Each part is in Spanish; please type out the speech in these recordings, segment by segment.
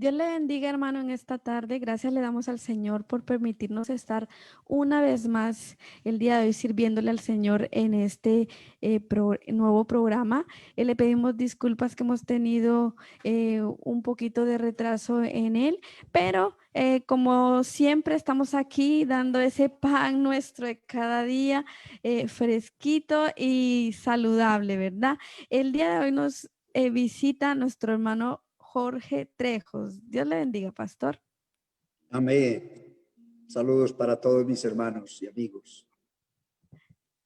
Dios le bendiga, hermano, en esta tarde. Gracias le damos al Señor por permitirnos estar una vez más el día de hoy sirviéndole al Señor en este nuevo programa. Le pedimos disculpas que hemos tenido un poquito de retraso en él, pero como siempre estamos aquí dando ese pan nuestro de cada día, fresquito y saludable, ¿verdad? El día de hoy nos visita nuestro hermano Jorge Trejos. Dios le bendiga, pastor. Amén. Saludos para todos mis hermanos y amigos.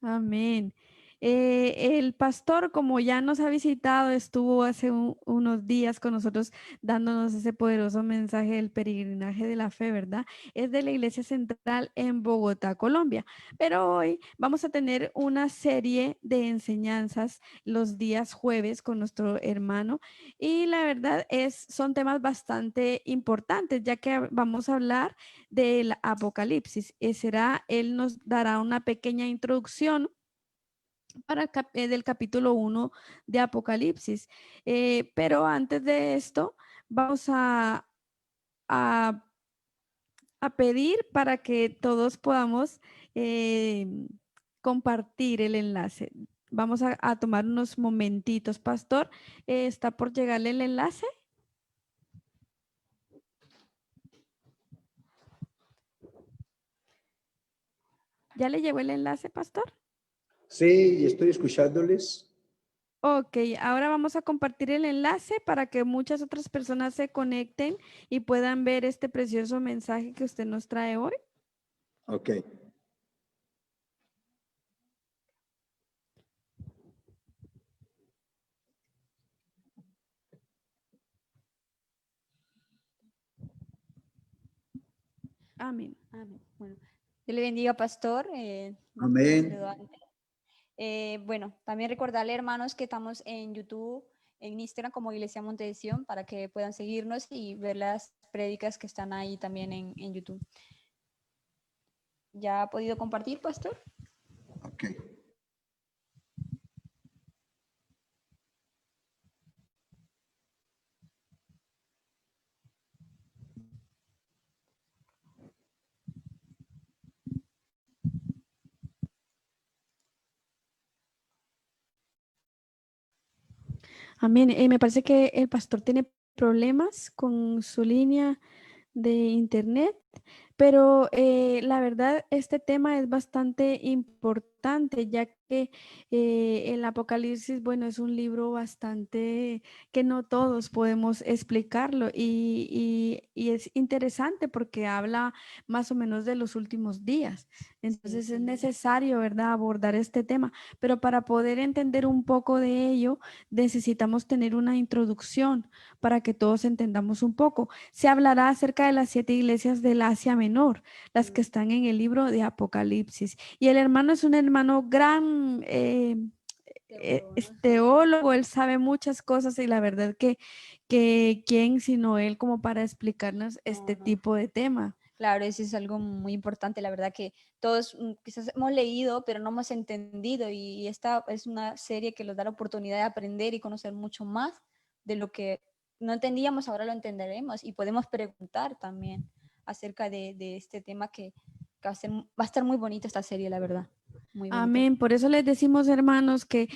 Amén. El pastor, como ya nos ha visitado, estuvo hace unos días con nosotros dándonos ese poderoso mensaje del peregrinaje de la fe, ¿verdad? Es de la Iglesia Central en Bogotá, Colombia. Pero hoy vamos a tener una serie de enseñanzas los días jueves con nuestro hermano y la verdad son temas bastante importantes, ya que vamos a hablar del Apocalipsis. Él nos dará una pequeña introducción del capítulo 1 de Apocalipsis. Pero antes de esto, vamos a, a pedir para que todos podamos compartir el enlace. Vamos a tomar unos momentitos. Pastor, ¿está por llegarle el enlace? ¿Ya le llegó el enlace, pastor? Sí, estoy escuchándoles. Ok, ahora vamos a compartir el enlace para que muchas otras personas se conecten y puedan ver este precioso mensaje que usted nos trae hoy. Ok. Amén. Amén. Bueno, Dios le bendiga, pastor. Amén. Bueno, también recordarle, hermanos, que estamos en YouTube, en Instagram como Iglesia Monte de Sion, para que puedan seguirnos y ver las prédicas que están ahí también en YouTube. ¿Ya ha podido compartir, pastor? Ok. Amén. Me parece que el pastor tiene problemas con su línea de internet, pero la verdad este tema es bastante importante, ya que el Apocalipsis, bueno, es un libro bastante que no todos podemos explicarlo y es interesante porque habla más o menos de los últimos días. Entonces es necesario, ¿verdad?, abordar este tema, pero para poder entender un poco de ello, necesitamos tener una introducción para que todos entendamos un poco. Se hablará acerca de las 7 iglesias del Asia Menor, las que están en el libro de Apocalipsis. Y el hermano es un hermano gran es teólogo, él sabe muchas cosas y la verdad que quién sino él como para explicarnos este tipo de tema. Claro, eso es algo muy importante, la verdad que todos quizás hemos leído, pero no hemos entendido y esta es una serie que nos da la oportunidad de aprender y conocer mucho más de lo que no entendíamos, ahora lo entenderemos y podemos preguntar también acerca de este tema que va a estar muy bonita esta serie, la verdad. Muy bonita. Amén. Por eso les decimos, hermanos, que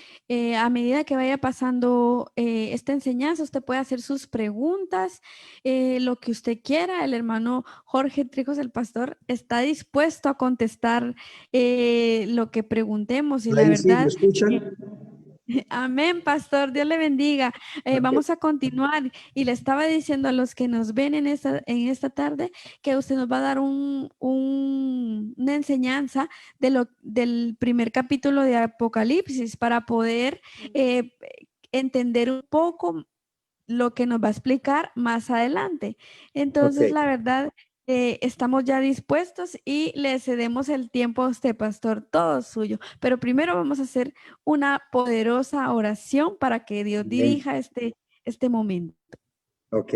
a medida que vaya pasando esta enseñanza, usted puede hacer sus preguntas, lo que usted quiera. El hermano Jorge Trijos, el pastor, está dispuesto a contestar lo que preguntemos y la Ahí sí, ¿me verdad. escuchan? Amén, pastor, Dios le bendiga. Vamos a continuar y le estaba diciendo a los que nos ven en esta tarde que usted nos va a dar una enseñanza del primer capítulo de Apocalipsis para poder entender un poco lo que nos va a explicar más adelante. Entonces, Ok. la verdad, estamos ya dispuestos y le cedemos el tiempo a usted, pastor, todo suyo. Pero primero vamos a hacer una poderosa oración para que Dios Amén. dirija este momento. Ok.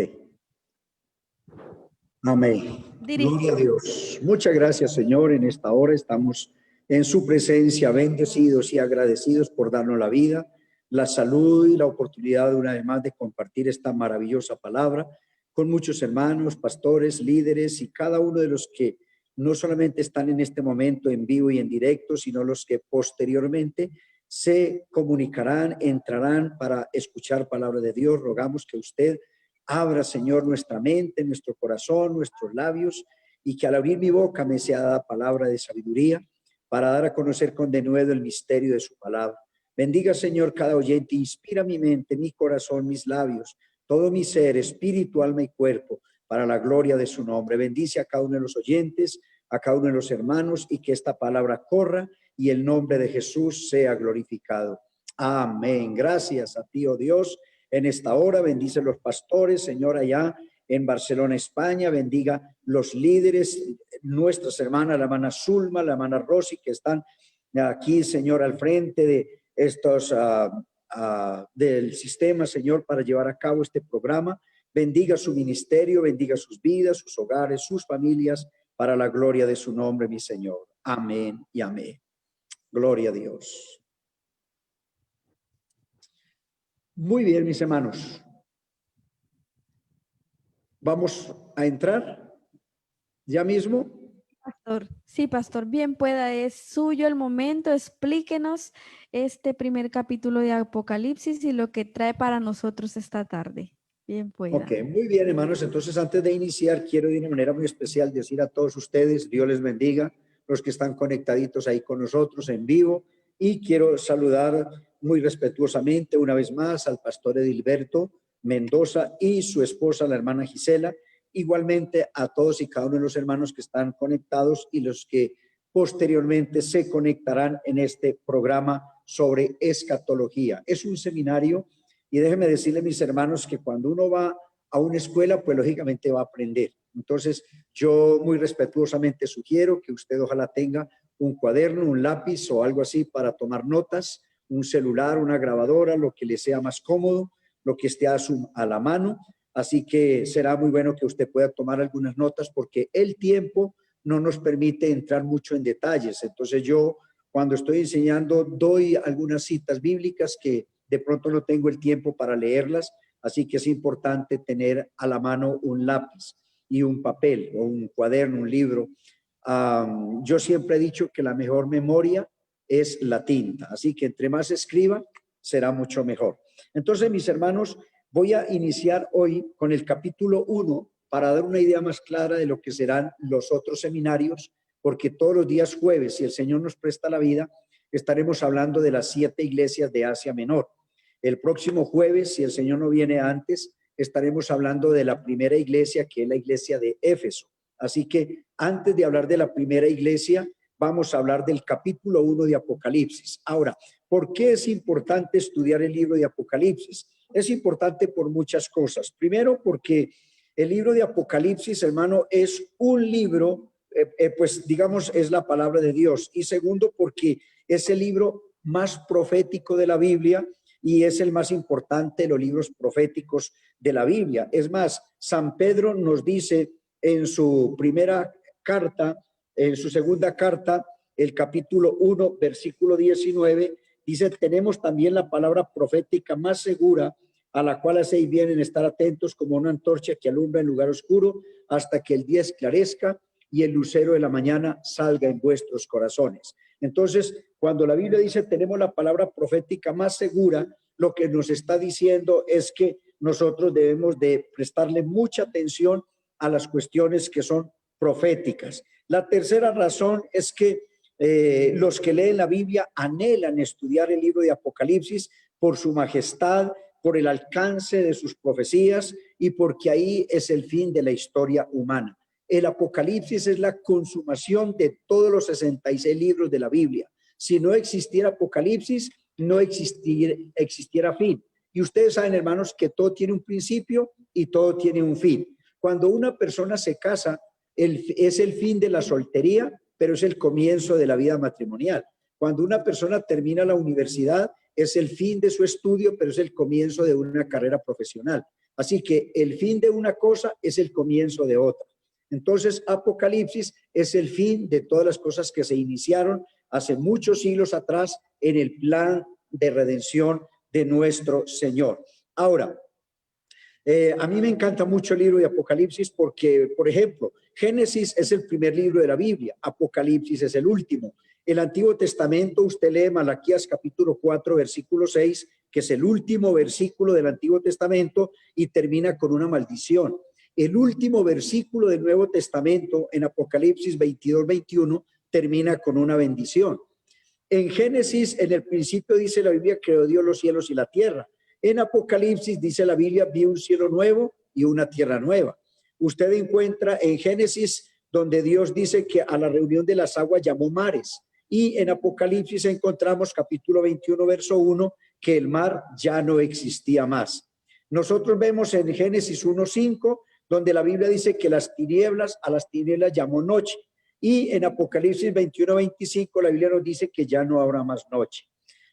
Amén. Gloria a Dios. Muchas gracias, Señor. En esta hora estamos en su presencia, bendecidos y agradecidos por darnos la vida, la salud y la oportunidad de una vez más de compartir esta maravillosa palabra con muchos hermanos, pastores, líderes y cada uno de los que no solamente están en este momento en vivo y en directo, sino los que posteriormente se comunicarán, entrarán para escuchar palabra de Dios. Rogamos que usted abra, Señor, nuestra mente, nuestro corazón, nuestros labios, y que al abrir mi boca me sea dada palabra de sabiduría para dar a conocer con denuedo el misterio de su palabra. Bendiga, Señor, cada oyente, inspira mi mente, mi corazón, mis labios, todo mi ser, espíritu, alma y cuerpo, para la gloria de su nombre. Bendice a cada uno de los oyentes, a cada uno de los hermanos, y que esta palabra corra y el nombre de Jesús sea glorificado. Amén. Gracias a ti, oh Dios, en esta hora. Bendice los pastores, Señor, allá en Barcelona, España. Bendiga los líderes, nuestras hermanas, la hermana Zulma, la hermana Rosy, que están aquí, Señor, al frente de estos del sistema, Señor, para llevar a cabo este programa. Bendiga su ministerio, bendiga sus vidas, sus hogares, sus familias, para la gloria de su nombre, mi Señor. Amén y amén. Gloria a Dios. Muy bien, mis hermanos. Vamos a entrar ya mismo. Pastor, sí, pastor, bien pueda, es suyo el momento. Explíquenos este primer capítulo de Apocalipsis y lo que trae para nosotros esta tarde. Bien pueda. Ok, muy bien, hermanos. Entonces, antes de iniciar, quiero de una manera muy especial decir a todos ustedes, Dios les bendiga, los que están conectaditos ahí con nosotros en vivo, y quiero saludar muy respetuosamente una vez más al pastor Edilberto Mendoza y su esposa, la hermana Gisela, igualmente a todos y cada uno de los hermanos que están conectados y los que posteriormente se conectarán en este programa sobre escatología. Es un seminario, y déjenme decirle, mis hermanos, que cuando uno va a una escuela, pues lógicamente va a aprender. Entonces, yo muy respetuosamente sugiero que usted ojalá tenga un cuaderno, un lápiz o algo así para tomar notas, un celular, una grabadora, lo que le sea más cómodo, lo que esté a la mano. Así que será muy bueno que usted pueda tomar algunas notas, porque el tiempo no nos permite entrar mucho en detalles. Entonces yo, cuando estoy enseñando, doy algunas citas bíblicas que de pronto no tengo el tiempo para leerlas, así que es importante tener a la mano un lápiz y un papel o un cuaderno, un libro. Yo siempre he dicho que la mejor memoria es la tinta, así que entre más escriba, será mucho mejor. Entonces, mis hermanos, voy a iniciar hoy con el capítulo 1 para dar una idea más clara de lo que serán los otros seminarios, porque todos los días jueves, si el Señor nos presta la vida, estaremos hablando de las 7 iglesias de Asia Menor. El próximo jueves, si el Señor no viene antes, estaremos hablando de la primera iglesia, que es la iglesia de Éfeso. Así que antes de hablar de la primera iglesia, vamos a hablar del capítulo 1 de Apocalipsis. Ahora, ¿por qué es importante estudiar el libro de Apocalipsis? Es importante por muchas cosas. Primero, porque el libro de Apocalipsis, hermano, es un libro, pues digamos, es la palabra de Dios. Y segundo, porque es el libro más profético de la Biblia y es el más importante de los libros proféticos de la Biblia. Es más, San Pedro nos dice en su primera carta, en su segunda carta, el capítulo 1, versículo 19, dice: tenemos también la palabra profética más segura, a la cual hacéis bien en estar atentos como una antorcha que alumbra en lugar oscuro hasta que el día esclarezca y el lucero de la mañana salga en vuestros corazones. Entonces, cuando la Biblia dice tenemos la palabra profética más segura, lo que nos está diciendo es que nosotros debemos de prestarle mucha atención a las cuestiones que son proféticas. La tercera razón es que los que leen la Biblia anhelan estudiar el libro de Apocalipsis por su majestad, por el alcance de sus profecías y porque ahí es el fin de la historia humana. El Apocalipsis es la consumación de todos los 66 libros de la Biblia. Si no existiera Apocalipsis, no existiera fin. Y ustedes saben, hermanos, que todo tiene un principio y todo tiene un fin. Cuando una persona se casa, es el fin de la soltería, pero es el comienzo de la vida matrimonial. Cuando una persona termina la universidad, es el fin de su estudio, pero es el comienzo de una carrera profesional. Así que el fin de una cosa es el comienzo de otra. Entonces, Apocalipsis es el fin de todas las cosas que se iniciaron hace muchos siglos atrás en el plan de redención de nuestro Señor. Ahora, A mí me encanta mucho el libro de Apocalipsis porque, por ejemplo, Génesis es el primer libro de la Biblia, Apocalipsis es el último. El Antiguo Testamento, usted lee Malaquías capítulo 4, versículo 6, que es el último versículo del Antiguo Testamento y termina con una maldición. El último versículo del Nuevo Testamento en Apocalipsis 22, 21 termina con una bendición. En Génesis, en el principio dice la Biblia, creó Dios los cielos y la tierra. En Apocalipsis dice la Biblia, vi un cielo nuevo y una tierra nueva. Usted encuentra en Génesis donde Dios dice que a la reunión de las aguas llamó mares. Y en Apocalipsis encontramos capítulo 21, verso 1, que el mar ya no existía más. Nosotros vemos en Génesis 1:5, donde la Biblia dice que a las tinieblas llamó noche. Y en Apocalipsis 21:25 la Biblia nos dice que ya no habrá más noche.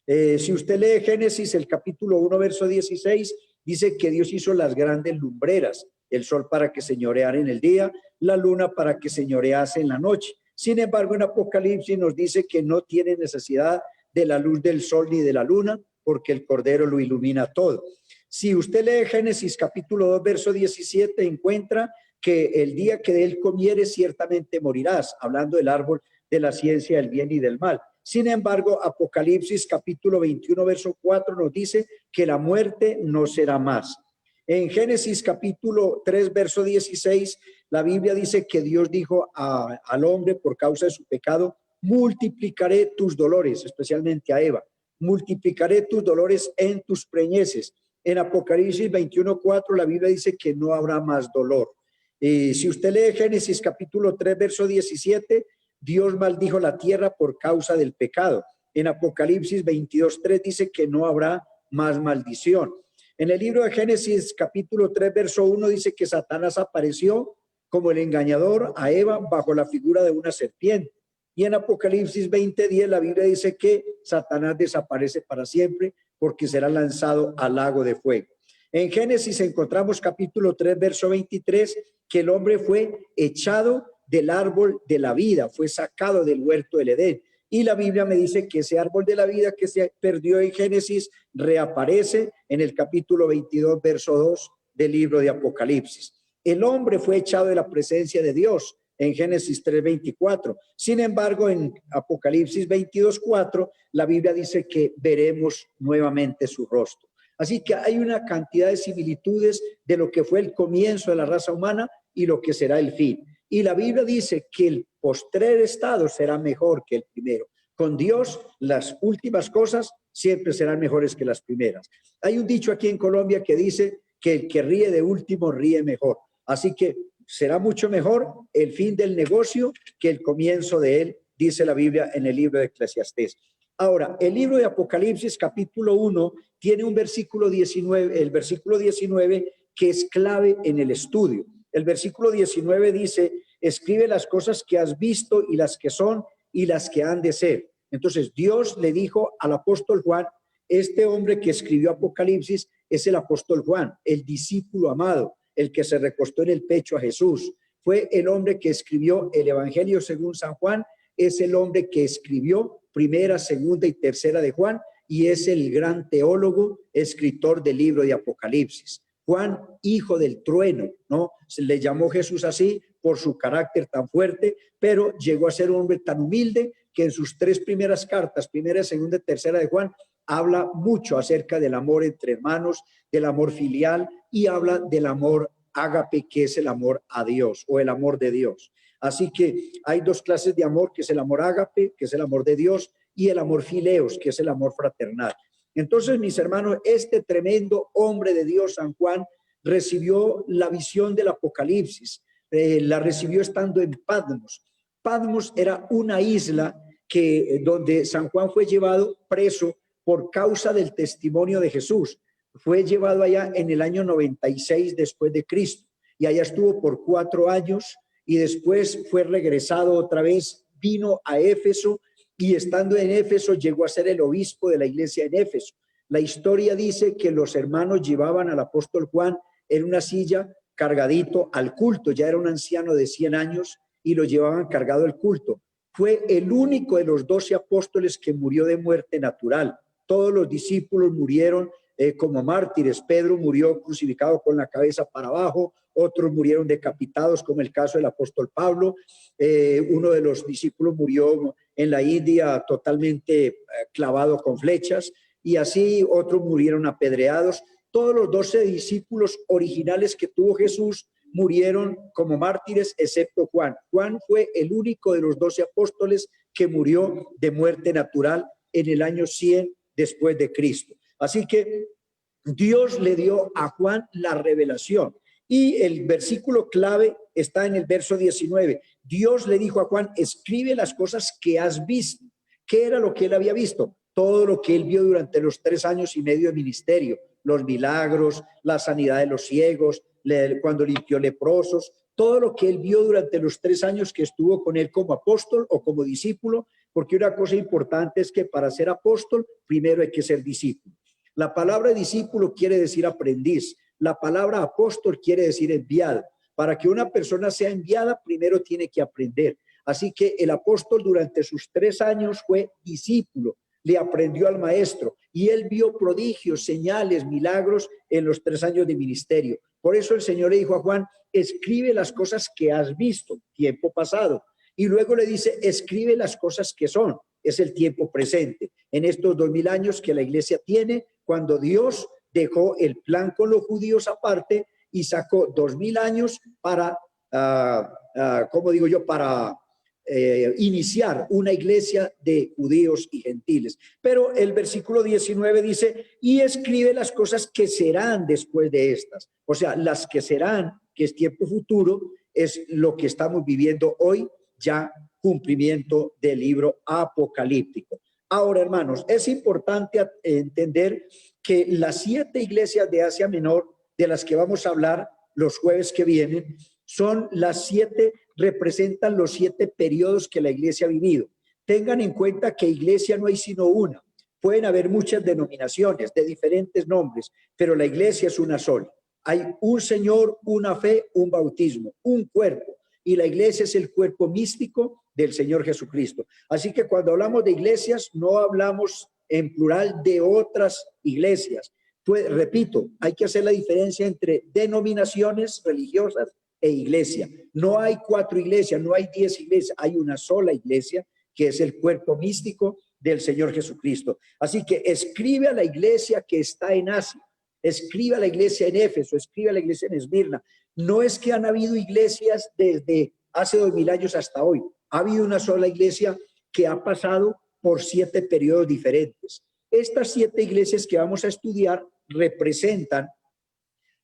Si usted lee Génesis, el capítulo 1, verso 16, dice que Dios hizo las grandes lumbreras, el sol para que señoreara en el día, la luna para que señorease en la noche. Sin embargo, en Apocalipsis nos dice que no tiene necesidad de la luz del sol ni de la luna, porque el Cordero lo ilumina todo. Si usted lee Génesis capítulo 2, verso 17, encuentra que el día que de él comieres ciertamente morirás, hablando del árbol de la ciencia del bien y del mal. Sin embargo, Apocalipsis capítulo 21, verso 4 nos dice que la muerte no será más. En Génesis capítulo 3, verso 16, la Biblia dice que Dios dijo al hombre por causa de su pecado, multiplicaré tus dolores, especialmente a Eva, multiplicaré tus dolores en tus preñeces. En Apocalipsis 21, 4, la Biblia dice que no habrá más dolor. Si usted lee Génesis capítulo 3, verso 17, Dios maldijo la tierra por causa del pecado. En Apocalipsis 22, 3 dice que no habrá más maldición. En el libro de Génesis capítulo 3, verso 1 dice que Satanás apareció como el engañador a Eva bajo la figura de una serpiente. Y en Apocalipsis 20:10 la Biblia dice que Satanás desaparece para siempre porque será lanzado al lago de fuego. En Génesis encontramos capítulo 3, verso 23, que el hombre fue echado del árbol de la vida, fue sacado del huerto del Edén. Y la Biblia me dice que ese árbol de la vida que se perdió en Génesis reaparece en el capítulo 22, verso 2 del libro de Apocalipsis. El hombre fue echado de la presencia de Dios en Génesis 3:24. Sin embargo, en Apocalipsis 22:4, la Biblia dice que veremos nuevamente su rostro. Así que hay una cantidad de similitudes de lo que fue el comienzo de la raza humana y lo que será el fin. Y la Biblia dice que el postrer estado será mejor que el primero. Con Dios, las últimas cosas siempre serán mejores que las primeras. Hay un dicho aquí en Colombia que dice que el que ríe de último ríe mejor. Así que será mucho mejor el fin del negocio que el comienzo de él, dice la Biblia en el libro de Eclesiastés. Ahora, el libro de Apocalipsis, capítulo 1, tiene un versículo 19, el versículo 19, que es clave en el estudio. El versículo 19 dice, escribe las cosas que has visto y las que son y las que han de ser. Entonces, Dios le dijo al apóstol Juan, este hombre que escribió Apocalipsis es el apóstol Juan, el discípulo amado, el que se recostó en el pecho a Jesús. Fue el hombre que escribió el Evangelio según San Juan, es el hombre que escribió primera, segunda y tercera de Juan y es el gran teólogo, escritor del libro de Apocalipsis. Juan, hijo del trueno, ¿no? Se le llamó Jesús así por su carácter tan fuerte, pero llegó a ser un hombre tan humilde que en sus tres primeras cartas, primera, segunda y tercera de Juan, habla mucho acerca del amor entre hermanos, del amor filial y habla del amor ágape, que es el amor a Dios o el amor de Dios. Así que hay dos clases de amor, que es el amor ágape, que es el amor de Dios, y el amor fileos, que es el amor fraternal. Entonces, mis hermanos, este tremendo hombre de Dios, San Juan, recibió la visión del Apocalipsis. La recibió estando en Patmos. Patmos era una isla donde San Juan fue llevado preso por causa del testimonio de Jesús. Fue llevado allá en el año 96 después de Cristo y allá estuvo por 4 años y después fue regresado otra vez, vino a Éfeso y estando en Éfeso llegó a ser el obispo de la iglesia en Éfeso. La historia dice que los hermanos llevaban al apóstol Juan en una silla cargadito al culto, ya era un anciano de 100 años y lo llevaban cargado al culto. Fue el único de los 12 apóstoles que murió de muerte natural. Todos los discípulos murieron como mártires. Pedro murió crucificado con la cabeza para abajo, otros murieron decapitados, como el caso del apóstol Pablo. Uno de los discípulos murió en la India totalmente clavado con flechas, y así otros murieron apedreados. Todos los 12 discípulos originales que tuvo Jesús murieron como mártires, excepto Juan. Juan fue el único de los 12 apóstoles que murió de muerte natural en el año 100 después de Cristo. Así que Dios le dio a Juan la revelación. Y el versículo clave está en el verso 19. Dios le dijo a Juan, escribe las cosas que has visto. ¿Qué era lo que él había visto? Todo lo que él vio durante los 3 años y medio de ministerio, los milagros, la sanidad de los ciegos, cuando limpió leprosos, todo lo que él vio durante los 3 años que estuvo con él como apóstol o como discípulo, porque una cosa importante es que para ser apóstol, primero hay que ser discípulo. La palabra discípulo quiere decir aprendiz. La palabra apóstol quiere decir enviado. Para que una persona sea enviada, primero tiene que aprender. Así que el apóstol durante sus 3 años fue discípulo, le aprendió al maestro y él vio prodigios, señales, milagros en los 3 años de ministerio. Por eso el Señor le dijo a Juan, escribe las cosas que has visto, tiempo pasado. Y luego le dice, escribe las cosas que son, es el tiempo presente. En estos 2000 años que la iglesia tiene, cuando Dios dejó el plan con los judíos aparte y sacó 2000 años para, para iniciar una iglesia de judíos y gentiles. Pero el versículo 19 dice, y escribe las cosas que serán después de estas. O sea, las que serán, que es tiempo futuro, es lo que estamos viviendo hoy, ya cumplimiento del libro apocalíptico. Ahora, hermanos, es importante entender que las 7 iglesias de Asia Menor, de las que vamos a hablar los jueves que vienen, son las 7, representan los 7 periodos que la iglesia ha vivido. Tengan en cuenta que iglesia no hay sino una. Pueden haber muchas denominaciones de diferentes nombres, pero la iglesia es una sola. Hay un Señor, una fe, un bautismo, un cuerpo. Y la iglesia es el cuerpo místico del Señor Jesucristo. Así que cuando hablamos de iglesias, no hablamos en plural de otras iglesias. Pues, repito, hay que hacer la diferencia entre denominaciones religiosas e iglesia. No hay 4 iglesias, no hay 10 iglesias, hay una sola iglesia que es el cuerpo místico del Señor Jesucristo. Así que escribe a la iglesia que está en Asia, escribe a la iglesia en Éfeso, escribe a la iglesia en Esmirna. No es que han habido iglesias desde hace 2000 años hasta hoy. Ha habido una sola iglesia que ha pasado por 7 periodos diferentes. Estas 7 iglesias que vamos a estudiar representan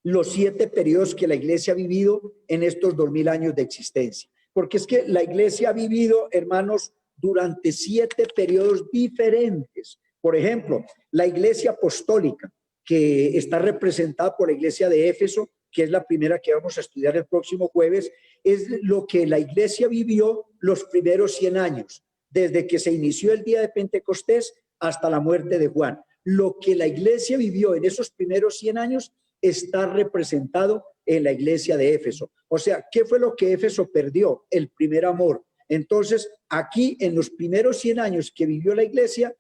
los 7 periodos que la iglesia ha vivido en estos 2000 años de existencia. Porque es que la iglesia ha vivido, hermanos, durante 7 periodos diferentes. Por ejemplo, la iglesia apostólica, que está representada por la iglesia de Éfeso, que es la primera que vamos a estudiar el próximo jueves, es lo que la iglesia vivió los primeros 100 años, desde que se inició el día de Pentecostés hasta la muerte de Juan. Lo que la iglesia vivió en esos primeros 100 años está representado en la iglesia de Éfeso. O sea, ¿qué fue lo que Éfeso perdió? El primer amor. Entonces, aquí en los primeros 100 años que vivió la iglesia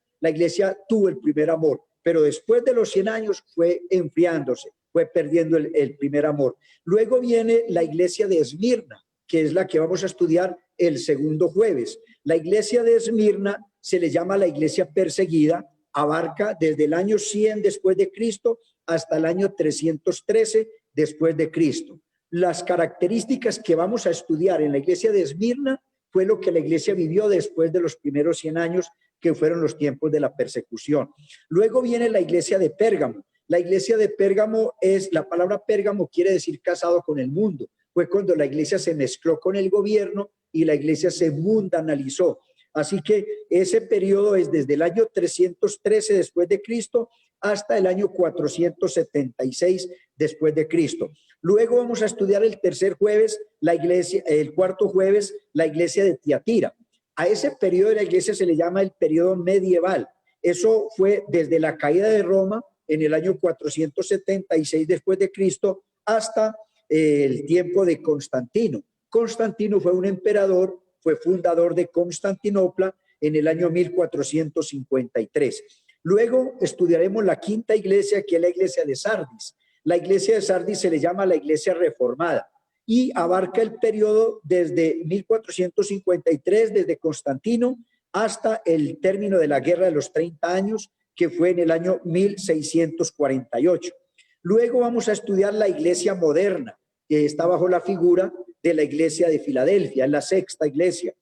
tuvo el primer amor, pero después de los 100 años fue enfriándose, fue perdiendo el primer amor. Luego viene la iglesia de Esmirna, que es la que vamos a estudiar el segundo jueves. La iglesia de Esmirna se le llama la iglesia perseguida, abarca desde el año 100 después de Cristo hasta el año 313 después de Cristo. Las características que vamos a estudiar en la iglesia de Esmirna fue lo que la iglesia vivió después de los primeros 100 años, que fueron los tiempos de la persecución. Luego viene la iglesia de Pérgamo. La iglesia de Pérgamo la palabra Pérgamo quiere decir casado con el mundo. Fue cuando la iglesia se mezcló con el gobierno y la iglesia se mundanalizó. Así que ese periodo es desde el año 313 después de Cristo hasta el año 476 después de Cristo. Luego vamos a estudiar el tercer jueves, el cuarto jueves, la iglesia de Tiatira. A ese periodo de la iglesia se le llama el periodo medieval. Eso fue desde la caída de Roma en el año 476 después de Cristo hasta el tiempo de Constantino. Constantino fue un emperador, fue fundador de Constantinopla en el año 1453. Luego estudiaremos la quinta iglesia, que es la iglesia de Sardis. La iglesia de Sardis se le llama la iglesia reformada y abarca el periodo desde 1453, desde Constantino, hasta el término de la Guerra de los 30 años, que fue en el año 1648. Luego vamos a estudiar la iglesia moderna, que está bajo la figura de la iglesia de Filadelfia, es la sexta iglesia.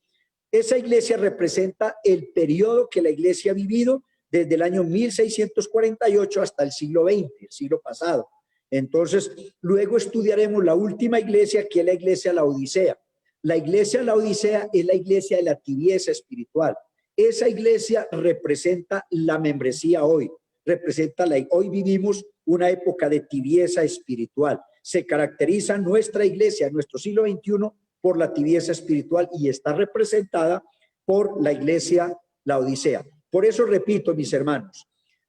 Esa iglesia representa el periodo que la iglesia ha vivido desde el año 1648 hasta el siglo XX, el siglo pasado. Entonces, luego estudiaremos la última iglesia, que es la iglesia Laodicea. La iglesia Laodicea es la iglesia de la tibieza espiritual. Esa iglesia representa la membresía hoy, hoy vivimos una época de tibieza espiritual. Se caracteriza nuestra iglesia, nuestro siglo XXI, por la tibieza espiritual y está representada por la iglesia Laodicea. Por eso repito, mis hermanos,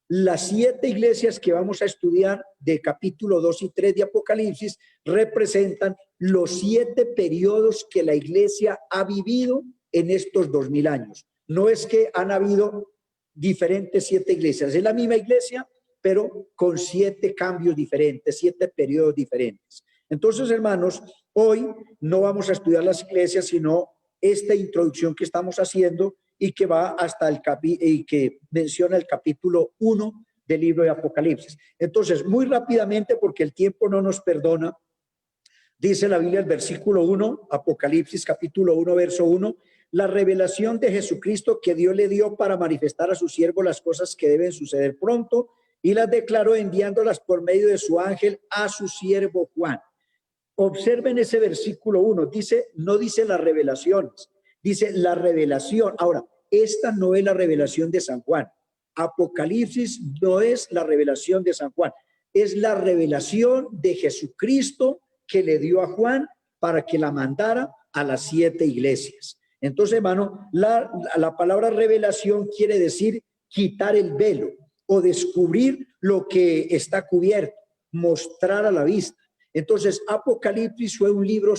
las 7 iglesias que vamos a estudiar de capítulo 2 y 3 de Apocalipsis representan los 7 periodos que la iglesia ha vivido en estos 2000 años. No es que han habido diferentes 7 iglesias, es la misma iglesia, pero con 7 cambios diferentes, 7 periodos diferentes. Entonces, hermanos, hoy no vamos a estudiar las iglesias, sino esta introducción que estamos haciendo y que va hasta y que menciona el capítulo 1 del libro de Apocalipsis. Entonces, muy rápidamente, porque el tiempo no nos perdona, dice la Biblia, el versículo 1, Apocalipsis capítulo 1, verso 1, la revelación de Jesucristo que Dios le dio para manifestar a su siervo las cosas que deben suceder pronto, y las declaró enviándolas por medio de su ángel a su siervo Juan. Observen ese versículo 1, dice, no dice las revelaciones, dice la revelación. Ahora, esta no es la revelación de San Juan. Apocalipsis no es la revelación de San Juan, es la revelación de Jesucristo que le dio a Juan para que la mandara a las 7 iglesias. Entonces, hermano, la palabra revelación quiere decir quitar el velo o descubrir lo que está cubierto, mostrar a la vista. Entonces, Apocalipsis fue un libro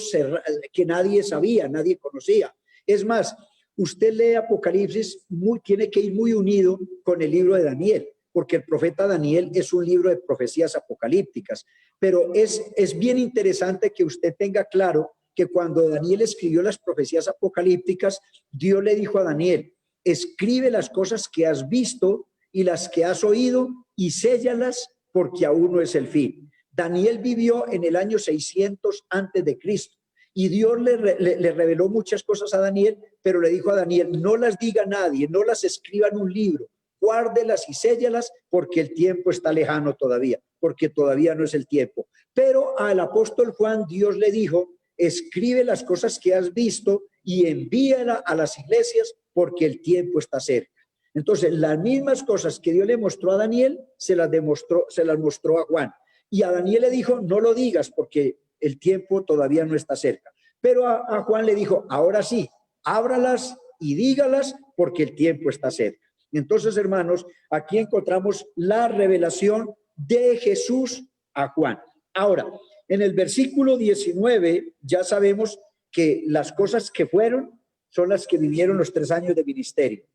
que nadie sabía, nadie conocía. Es más, usted lee Apocalipsis, tiene que ir muy unido con el libro de Daniel, porque el profeta Daniel es un libro de profecías apocalípticas. Pero es bien interesante que usted tenga claro que cuando Daniel escribió las profecías apocalípticas, Dios le dijo a Daniel, escribe las cosas que has visto y las que has oído y séllalas porque aún no es el fin. Daniel vivió en el año 600 antes de Cristo y Dios le reveló muchas cosas a Daniel, pero le dijo a Daniel, no las diga a nadie, no las escriba en un libro, guárdelas y séllalas porque el tiempo está lejano todavía, porque todavía no es el tiempo. Pero al apóstol Juan Dios le dijo, escribe las cosas que has visto y envíala a las iglesias porque el tiempo está cerca. Entonces, las mismas cosas que Dios le mostró a Daniel, se las mostró a Juan. Y a Daniel le dijo, no lo digas porque el tiempo todavía no está cerca. Pero a Juan le dijo, ahora sí, ábralas y dígalas porque el tiempo está cerca. Entonces, hermanos, aquí encontramos la revelación de Jesús a Juan. Ahora, en el versículo 19 ya sabemos que las cosas que fueron son las que vivieron los 3 años de ministerio,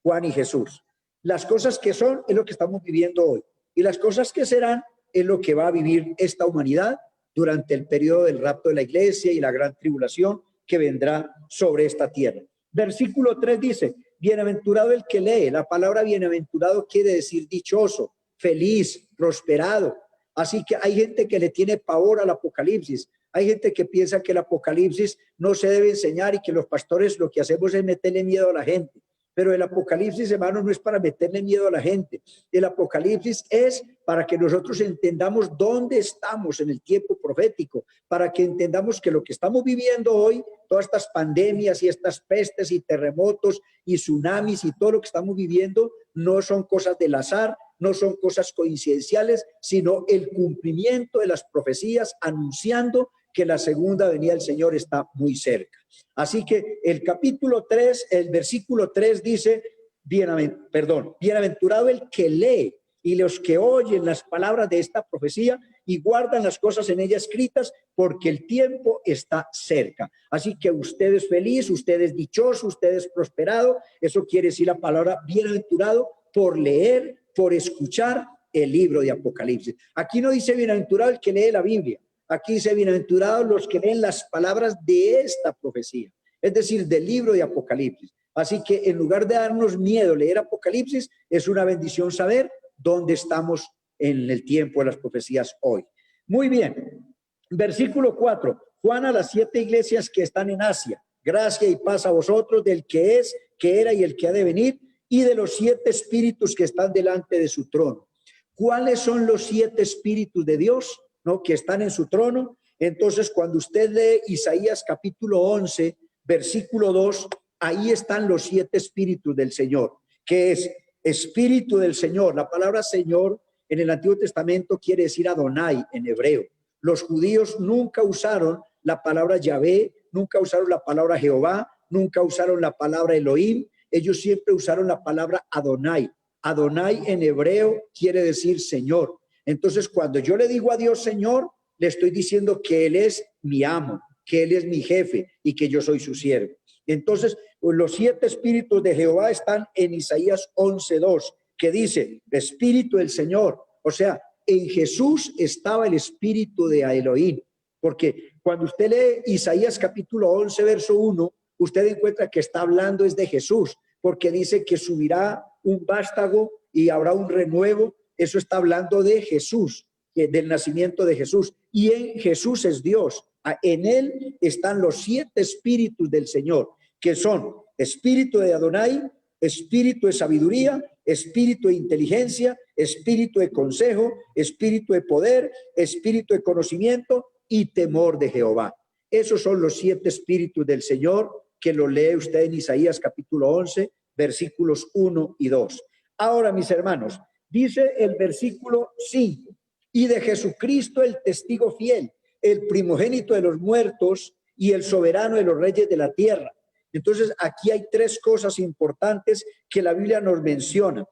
Juan y Jesús. Las cosas que son es lo que estamos viviendo hoy. Y las cosas que serán es lo que va a vivir esta humanidad durante el periodo del rapto de la iglesia y la gran tribulación que vendrá sobre esta tierra. Versículo 3 dice, bienaventurado el que lee. La palabra bienaventurado quiere decir dichoso, feliz, prosperado. Así que hay gente que le tiene pavor al Apocalipsis. Hay gente que piensa que el Apocalipsis no se debe enseñar y que los pastores lo que hacemos es meterle miedo a la gente. Pero el Apocalipsis, hermano, no es para meterle miedo a la gente. El Apocalipsis es para que nosotros entendamos dónde estamos en el tiempo profético, para que entendamos que lo que estamos viviendo hoy, todas estas pandemias y estas pestes y terremotos y tsunamis y todo lo que estamos viviendo, no son cosas del azar, no son cosas coincidenciales, sino el cumplimiento de las profecías anunciando que la segunda venida del Señor está muy cerca. Así que el capítulo 3, el versículo 3 dice, bienaventurado el que lee y los que oyen las palabras de esta profecía y guardan las cosas en ella escritas, porque el tiempo está cerca. Así que usted es feliz, usted es dichoso, usted es prosperado. Eso quiere decir la palabra bienaventurado por leer, por escuchar el libro de Apocalipsis. Aquí no dice bienaventurado el que lee la Biblia. Aquí dice bienaventurados los que leen las palabras de esta profecía, es decir, del libro de Apocalipsis. Así que en lugar de darnos miedo leer Apocalipsis, es una bendición saber dónde estamos en el tiempo de las profecías hoy. Muy bien, versículo 4. Juan a las 7 iglesias que están en Asia. Gracia y paz a vosotros del que es, que era y el que ha de venir, y de los 7 espíritus que están delante de su trono. ¿Cuáles son los 7 espíritus de Dios, no, que están en su trono? Entonces, cuando usted lee Isaías capítulo 11, versículo 2, ahí están los 7 espíritus del Señor, que es espíritu del Señor. La palabra Señor en el Antiguo Testamento quiere decir Adonai en hebreo. Los judíos nunca usaron la palabra Yahvé, nunca usaron la palabra Jehová, nunca usaron la palabra Elohim. Ellos siempre usaron la palabra Adonai. Adonai en hebreo quiere decir Señor. Entonces, cuando yo le digo a Dios Señor, le estoy diciendo que Él es mi amo, que Él es mi jefe y que yo soy su siervo. Entonces, los 7 espíritus de Jehová están en Isaías 11:2, que dice, Espíritu del Señor. O sea, en Jesús estaba el espíritu de Elohim, porque cuando usted lee Isaías capítulo 11, verso 1, usted encuentra que está hablando es de Jesús, porque dice que subirá un vástago y habrá un renuevo. Eso está hablando de Jesús, del nacimiento de Jesús. Y en Jesús es Dios. En Él están los 7 espíritus del Señor, que son espíritu de Adonai, espíritu de sabiduría, espíritu de inteligencia, espíritu de consejo, espíritu de poder, espíritu de conocimiento y temor de Jehová. Esos son los 7 espíritus del Señor, que lo lee usted en Isaías capítulo 11, versículos 1 y 2. Ahora, mis hermanos, dice el versículo 5, y de Jesucristo el testigo fiel, el primogénito de los muertos y el soberano de los reyes de la tierra. Entonces, aquí hay 3 cosas importantes que la Biblia nos menciona.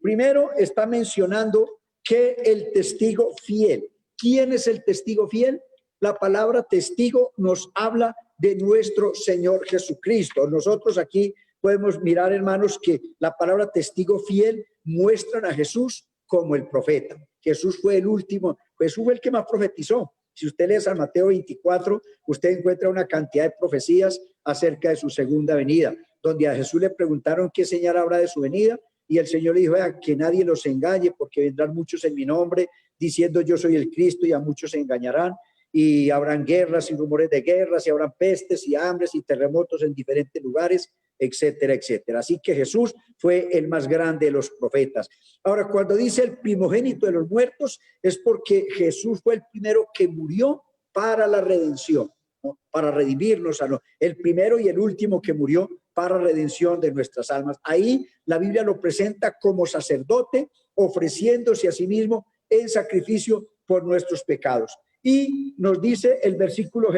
Primero, está mencionando que el testigo fiel. ¿Quién es el testigo fiel? La palabra testigo nos habla de nuestro Señor Jesucristo. Nosotros aquí podemos mirar, hermanos, que la palabra testigo fiel muestran a Jesús como el profeta. Jesús fue el último, Jesús fue el que más profetizó. Si usted lee San Mateo 24, usted encuentra una cantidad de profecías acerca de su segunda venida, donde a Jesús le preguntaron qué señal habrá de su venida, y el Señor le dijo, que nadie los engañe, porque vendrán muchos en mi nombre, diciendo yo soy el Cristo, y a muchos se engañarán, y habrán guerras y rumores de guerras, y habrán pestes y hambres y terremotos en diferentes lugares, etcétera, etcétera. Así que Jesús fue el más grande de los profetas. Ahora, cuando dice el primogénito de los muertos, es porque Jesús fue el primero que murió para la redención, ¿no? Para redimirnos, el primero y el último que murió para redención de nuestras almas. Ahí la Biblia lo presenta como sacerdote, ofreciéndose a sí mismo en sacrificio por nuestros pecados. Y nos dice el versículo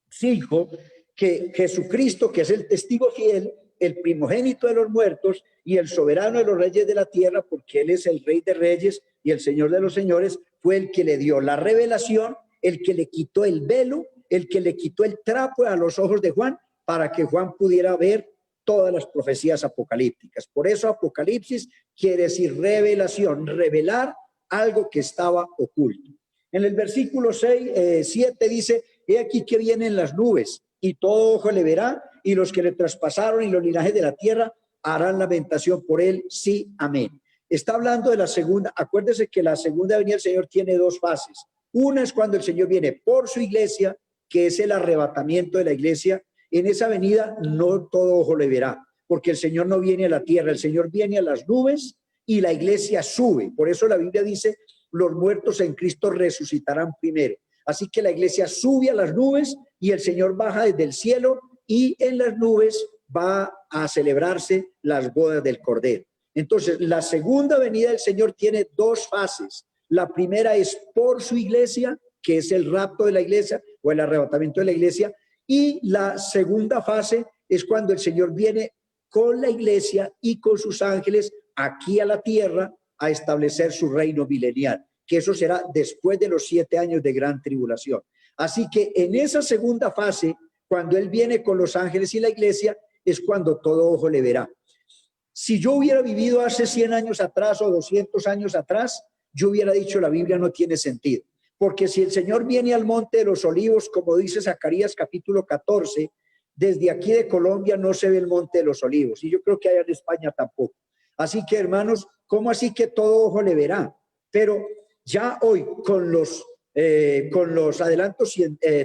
5, que Jesucristo, que es el testigo fiel, el primogénito de los muertos y el soberano de los reyes de la tierra, porque Él es el Rey de Reyes y el Señor de los Señores, fue el que le dio la revelación, el que le quitó el velo, el que le quitó el trapo a los ojos de Juan, para que Juan pudiera ver todas las profecías apocalípticas. Por eso Apocalipsis quiere decir revelación, revelar algo que estaba oculto. En el versículo 7 dice, he aquí que vienen las nubes, y todo ojo le verá, y los que le traspasaron y los linajes de la tierra harán lamentación por él. Sí, amén. Está hablando de la segunda. Acuérdese que la segunda venida del Señor tiene 2 fases. Una es cuando el Señor viene por su iglesia, que es el arrebatamiento de la iglesia. En esa venida no todo ojo le verá, porque el Señor no viene a la tierra, el Señor viene a las nubes y la iglesia sube. Por eso la Biblia dice, los muertos en Cristo resucitarán primero. Así que la iglesia sube a las nubes y el Señor baja desde el cielo, y en las nubes va a celebrarse las bodas del Cordero. Entonces, la segunda venida del Señor tiene 2 fases. La primera es por su iglesia, que es el rapto de la iglesia o el arrebatamiento de la iglesia, y la segunda fase es cuando el Señor viene con la iglesia y con sus ángeles aquí a la tierra a establecer su reino milenial, que eso será después de los 7 años de gran tribulación. Así que en esa segunda fase, cuando Él viene con los ángeles y la iglesia, es cuando todo ojo le verá. Si yo hubiera vivido hace 100 años atrás o 200 años atrás, yo hubiera dicho la Biblia no tiene sentido. Porque si el Señor viene al Monte de los Olivos, como dice Zacarías capítulo 14, desde aquí de Colombia no se ve el Monte de los Olivos. Y yo creo que allá en España tampoco. Así que, hermanos, ¿cómo así que todo ojo le verá? Pero ya hoy, con los adelantos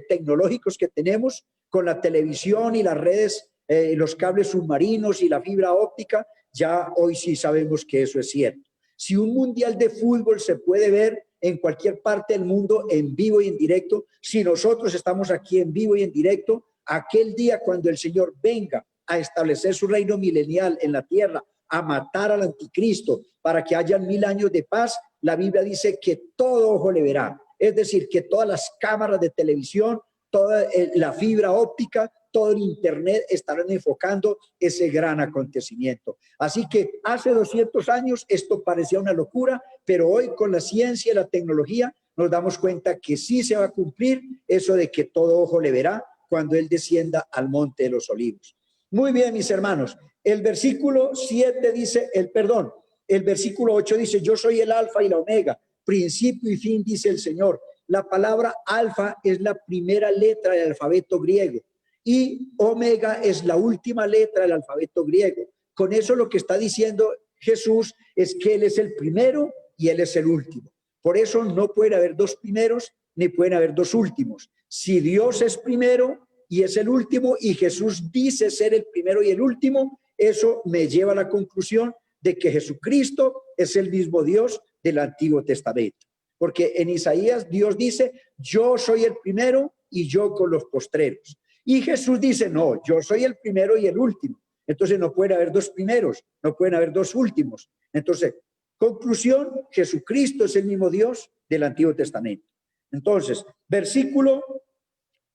tecnológicos que tenemos, con la televisión y las redes, los cables submarinos y la fibra óptica, ya hoy sí sabemos que eso es cierto. Si un mundial de fútbol se puede ver en cualquier parte del mundo en vivo y en directo, si nosotros estamos aquí en vivo y en directo, aquel día cuando el Señor venga a establecer su reino milenial en la tierra, a matar al anticristo para que haya 1000 años de paz, la Biblia dice que todo ojo le verá. Es decir, que todas las cámaras de televisión, toda la fibra óptica, todo el internet estarán enfocando ese gran acontecimiento. Así que hace 200 años esto parecía una locura, pero hoy con la ciencia y la tecnología nos damos cuenta que sí se va a cumplir eso de que todo ojo le verá cuando Él descienda al Monte de los Olivos. Muy bien, mis hermanos. El versículo 7 dice, el versículo 8 dice, yo soy el alfa y la omega, principio y fin, dice el Señor. La palabra alfa es la primera letra del alfabeto griego y omega es la última letra del alfabeto griego. Con eso lo que está diciendo Jesús es que Él es el primero y Él es el último. Por eso no puede haber dos primeros ni pueden haber dos últimos. Si Dios es primero y es el último y Jesús dice ser el primero y el último, eso me lleva a la conclusión de que Jesucristo es el mismo Dios del Antiguo Testamento. Porque en Isaías Dios dice, yo soy el primero y yo con los postreros. Y Jesús dice, no, yo soy el primero y el último. Entonces no puede haber dos primeros, no pueden haber dos últimos. Entonces, conclusión, Jesucristo es el mismo Dios del Antiguo Testamento. Entonces, versículo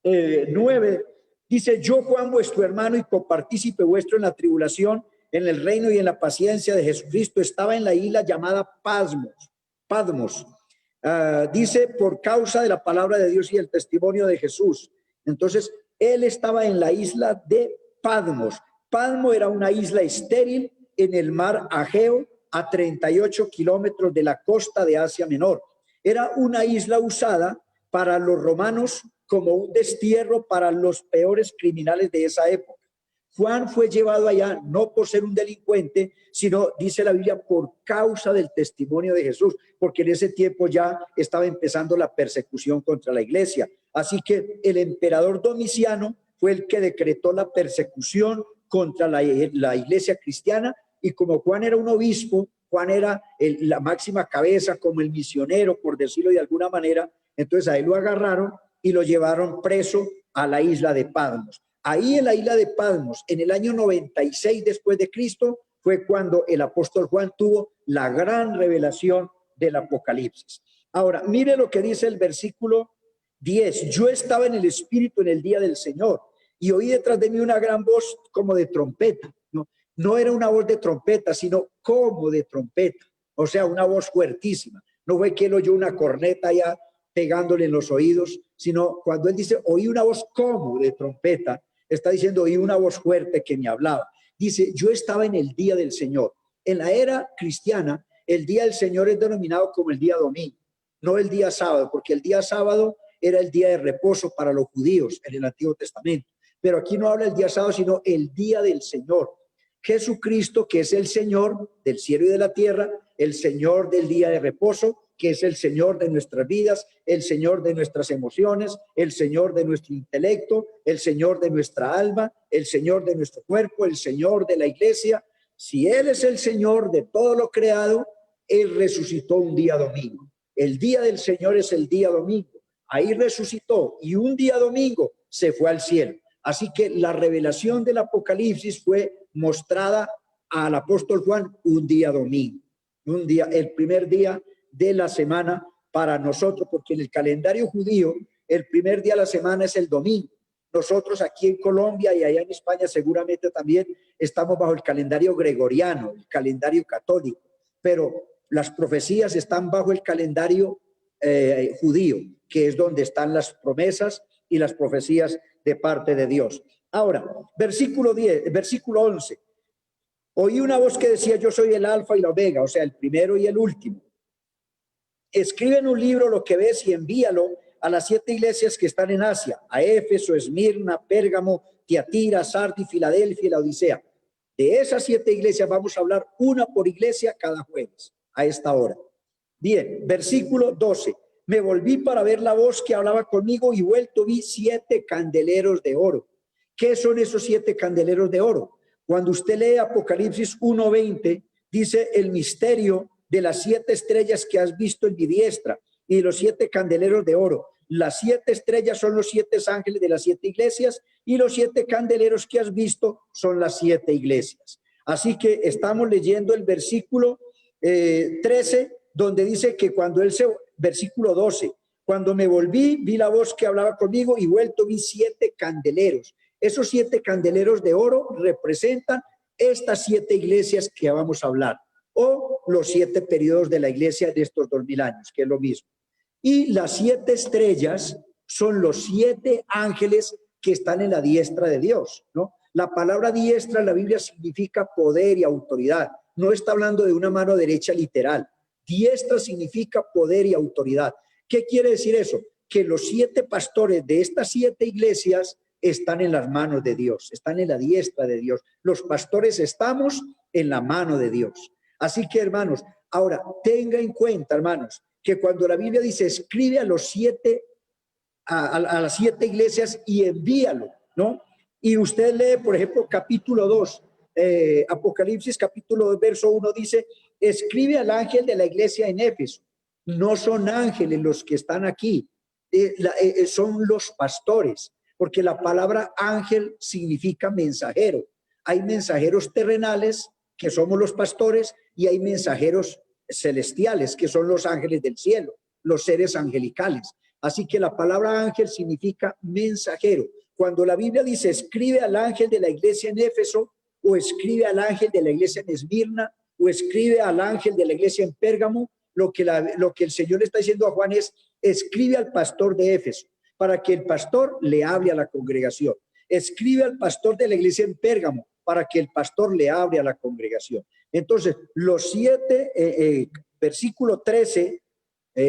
9 dice, yo Juan vuestro hermano y copartícipe vuestro en la tribulación, en el reino y en la paciencia de Jesucristo, estaba en la isla llamada Patmos. Dice, por causa de la palabra de Dios y el testimonio de Jesús. Entonces, él estaba en la isla de Patmos. Patmos era una isla estéril en el mar Egeo, a 38 kilómetros de la costa de Asia Menor. Era una isla usada para los romanos como un destierro para los peores criminales de esa época. Juan fue llevado allá no por ser un delincuente, sino, dice la Biblia, por causa del testimonio de Jesús, porque en ese tiempo ya estaba empezando la persecución contra la iglesia. Así que el emperador Domiciano fue el que decretó la persecución contra la iglesia cristiana, y como Juan era un obispo, Juan era la máxima cabeza, como el misionero, por decirlo de alguna manera, entonces a él lo agarraron y lo llevaron preso a la isla de Patmos. Ahí en la isla de Patmos, en el año 96 después de Cristo, fue cuando el apóstol Juan tuvo la gran revelación del Apocalipsis. Ahora, mire lo que dice el versículo 10. Yo estaba en el Espíritu en el día del Señor y oí detrás de mí una gran voz como de trompeta. No era una voz de trompeta, sino como de trompeta. O sea, una voz fuertísima. No fue que él oyó una corneta ya pegándole en los oídos, sino cuando él dice, oí una voz como de trompeta, está diciendo, oí una voz fuerte que me hablaba. Dice, yo estaba en el día del Señor. En la era cristiana, el día del Señor es denominado como el día domingo, no el día sábado, porque el día sábado era el día de reposo para los judíos en el Antiguo Testamento. Pero aquí no habla el día sábado, sino el día del Señor. Jesucristo, que es el Señor del cielo y de la tierra, el Señor del día de reposo, que es el Señor de nuestras vidas, el Señor de nuestras emociones, el Señor de nuestro intelecto, el Señor de nuestra alma, el Señor de nuestro cuerpo, el Señor de la iglesia. Si Él es el Señor de todo lo creado, Él resucitó un día domingo. El día del Señor es el día domingo. Ahí resucitó y un día domingo se fue al cielo. Así que la revelación del Apocalipsis fue mostrada al apóstol Juan un día domingo, un día, el primer día de la semana para nosotros, porque en el calendario judío el primer día de la semana es el domingo. Nosotros aquí en Colombia y allá en España seguramente también estamos bajo el calendario gregoriano, el calendario católico, pero las profecías están bajo el calendario judío, que es donde están las promesas y las profecías de parte de Dios. Ahora, versículo 11. Oí una voz que decía, yo soy el alfa y la omega, o sea, el primero y el último. Escribe en un libro lo que ves y envíalo a las 7 iglesias que están en Asia, a Éfeso, Esmirna, Pérgamo, Tiatira, Sardis, Filadelfia y la Odisea. De esas 7 iglesias vamos a hablar una por iglesia cada jueves a esta hora. Bien, versículo 12. Me volví para ver la voz que hablaba conmigo y vuelto vi 7 candeleros de oro. ¿Qué son esos 7 candeleros de oro? Cuando usted lee Apocalipsis 1:20, dice el misterio de las 7 estrellas que has visto en mi diestra y los 7 candeleros de oro. Las 7 estrellas son los 7 ángeles de las 7 iglesias y los 7 candeleros que has visto son las 7 iglesias. Así que estamos leyendo el versículo 13, donde dice que versículo 12, cuando me volví, vi la voz que hablaba conmigo y vuelto vi 7 candeleros. Esos 7 candeleros de oro representan estas 7 iglesias que vamos a hablar, o los 7 periodos de la iglesia de estos 2000 años, que es lo mismo. Y las 7 estrellas son los 7 ángeles que están en la diestra de Dios, ¿no? La palabra diestra en la Biblia significa poder y autoridad. No está hablando de una mano derecha literal. Diestra significa poder y autoridad. ¿Qué quiere decir eso? Que los 7 pastores de estas 7 iglesias están en las manos de Dios, están en la diestra de Dios. Los pastores estamos en la mano de Dios. Así que, hermanos, ahora tenga en cuenta, hermanos, que cuando la Biblia dice escribe a los 7, a las 7 iglesias y envíalo, ¿no? Y usted lee, por ejemplo, capítulo 2, Apocalipsis capítulo 2, verso 1 dice, escribe al ángel de la iglesia en Éfeso. No son ángeles los que están aquí, son los pastores, porque la palabra ángel significa mensajero. Hay mensajeros terrenales, que somos los pastores, y hay mensajeros celestiales, que son los ángeles del cielo, los seres angelicales. Así que la palabra ángel significa mensajero. Cuando la Biblia dice escribe al ángel de la iglesia en Éfeso, o escribe al ángel de la iglesia en Esmirna, o escribe al ángel de la iglesia en Pérgamo, lo que el Señor le está diciendo a Juan es escribe al pastor de Éfeso, para que el pastor le hable a la congregación. Escribe al pastor de la iglesia en Pérgamo, para que el pastor le hable a la congregación. Entonces, los 7, versículo 13,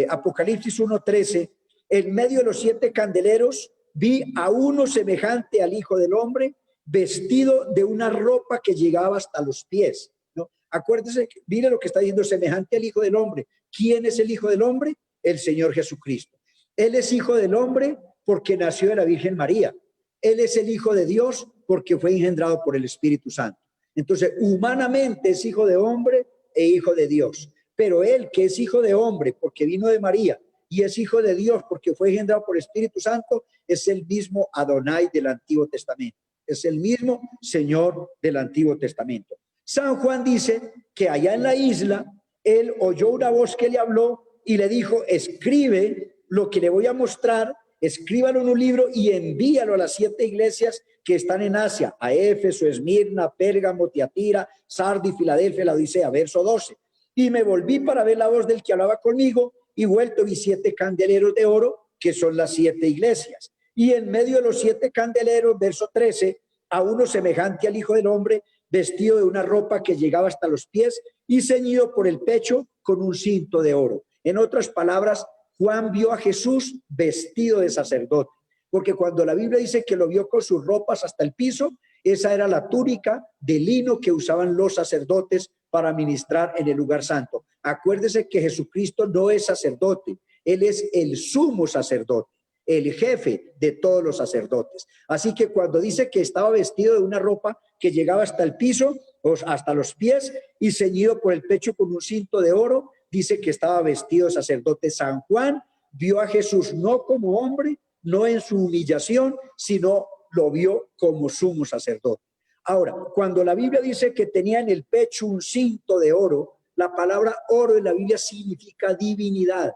Apocalipsis 1:13, en medio de los 7 candeleros vi a uno semejante al Hijo del Hombre, vestido de una ropa que llegaba hasta los pies, ¿no? Acuérdese, mire lo que está diciendo, semejante al Hijo del Hombre. ¿Quién es el Hijo del Hombre? El Señor Jesucristo. Él es Hijo del Hombre porque nació de la Virgen María. Él es el Hijo de Dios porque fue engendrado por el Espíritu Santo. Entonces, humanamente es Hijo de Hombre e Hijo de Dios. Pero Él, que es Hijo de Hombre porque vino de María, y es Hijo de Dios porque fue engendrado por el Espíritu Santo, es el mismo Adonai del Antiguo Testamento. Es el mismo Señor del Antiguo Testamento. San Juan dice que allá en la isla, él oyó una voz que le habló y le dijo, escribe lo que le voy a mostrar, escríbalo en un libro y envíalo a las 7 iglesias que están en Asia, a Éfeso, Esmirna, Pérgamo, Tiatira, Sardis, Filadelfia, la Odisea. Verso 12. Y me volví para ver la voz del que hablaba conmigo y vuelto vi 7 candeleros de oro, que son las 7 iglesias. Y en medio de los 7 candeleros, verso 13, a uno semejante al Hijo del Hombre, vestido de una ropa que llegaba hasta los pies y ceñido por el pecho con un cinto de oro. En otras palabras, Juan vio a Jesús vestido de sacerdote, porque cuando la Biblia dice que lo vio con sus ropas hasta el piso, esa era la túnica de lino que usaban los sacerdotes para ministrar en el lugar santo. Acuérdese que Jesucristo no es sacerdote, Él es el sumo sacerdote, el jefe de todos los sacerdotes. Así que cuando dice que estaba vestido de una ropa que llegaba hasta el piso, o hasta los pies, y ceñido por el pecho con un cinto de oro, dice que estaba vestido de sacerdote. San Juan vio a Jesús no como hombre, no en su humillación, sino lo vio como sumo sacerdote. Ahora, cuando la Biblia dice que tenía en el pecho un cinto de oro, la palabra oro en la Biblia significa divinidad.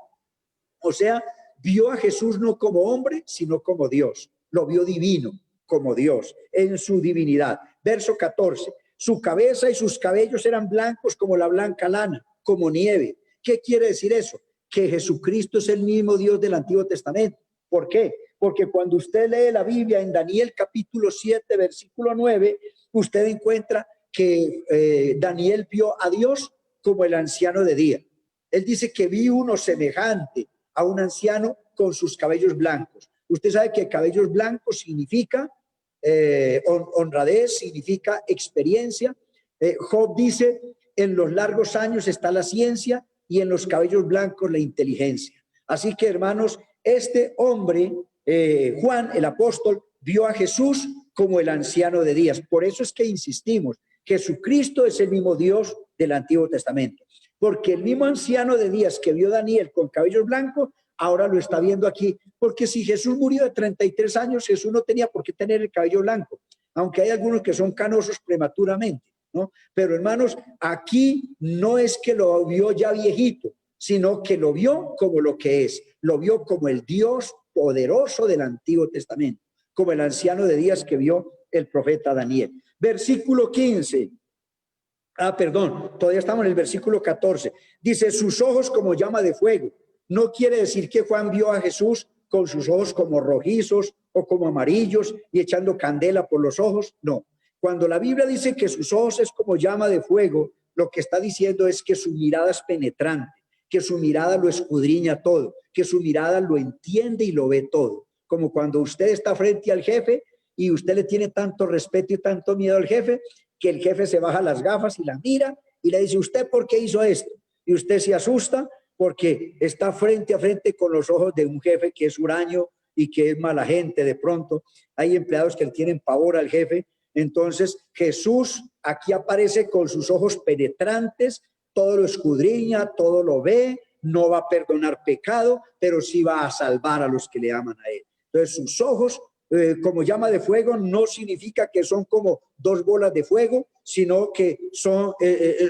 O sea, vio a Jesús no como hombre, sino como Dios. Lo vio divino, como Dios, en su divinidad. Verso 14. Su cabeza y sus cabellos eran blancos como la blanca lana, como nieve. ¿Qué quiere decir eso? Que Jesucristo es el mismo Dios del Antiguo Testamento. ¿Por qué? Porque cuando usted lee la Biblia en Daniel capítulo 7, versículo 9, usted encuentra que Daniel vio a Dios como el anciano de día. Él dice que vi uno semejante a un anciano con sus cabellos blancos. Usted sabe que cabellos blancos significa honradez, significa experiencia. Job dice, en los largos años está la ciencia y en los cabellos blancos la inteligencia. Así que, hermanos, este hombre, Juan, el apóstol, vio a Jesús como el anciano de días. Por eso es que insistimos, Jesucristo es el mismo Dios del Antiguo Testamento, porque el mismo anciano de días que vio Daniel con cabellos blancos, ahora lo está viendo aquí, porque si Jesús murió de 33 años, Jesús no tenía por qué tener el cabello blanco, aunque hay algunos que son canosos prematuramente, ¿no? Pero hermanos, aquí no es que lo vio ya viejito, sino que lo vio como lo que es, lo vio como el Dios poderoso del Antiguo Testamento, como el anciano de días que vio el profeta Daniel. Versículo 15. Todavía estamos en el versículo 14. Dice, sus ojos como llama de fuego. No quiere decir que Juan vio a Jesús con sus ojos como rojizos o como amarillos y echando candela por los ojos. No. Cuando la Biblia dice que sus ojos es como llama de fuego, lo que está diciendo es que su mirada es penetrante, que su mirada lo escudriña todo, que su mirada lo entiende y lo ve todo. Como cuando usted está frente al jefe y usted le tiene tanto respeto y tanto miedo al jefe, que el jefe se baja las gafas y la mira y le dice, ¿usted por qué hizo esto? Y usted se asusta porque está frente a frente con los ojos de un jefe que es huraño y que es mala gente. De pronto hay empleados que le tienen pavor al jefe. Entonces Jesús aquí aparece con sus ojos penetrantes, todo lo escudriña, todo lo ve, no va a perdonar pecado, pero sí va a salvar a los que le aman a él. Entonces sus ojos como llama de fuego no significa que son como dos bolas de fuego, sino que son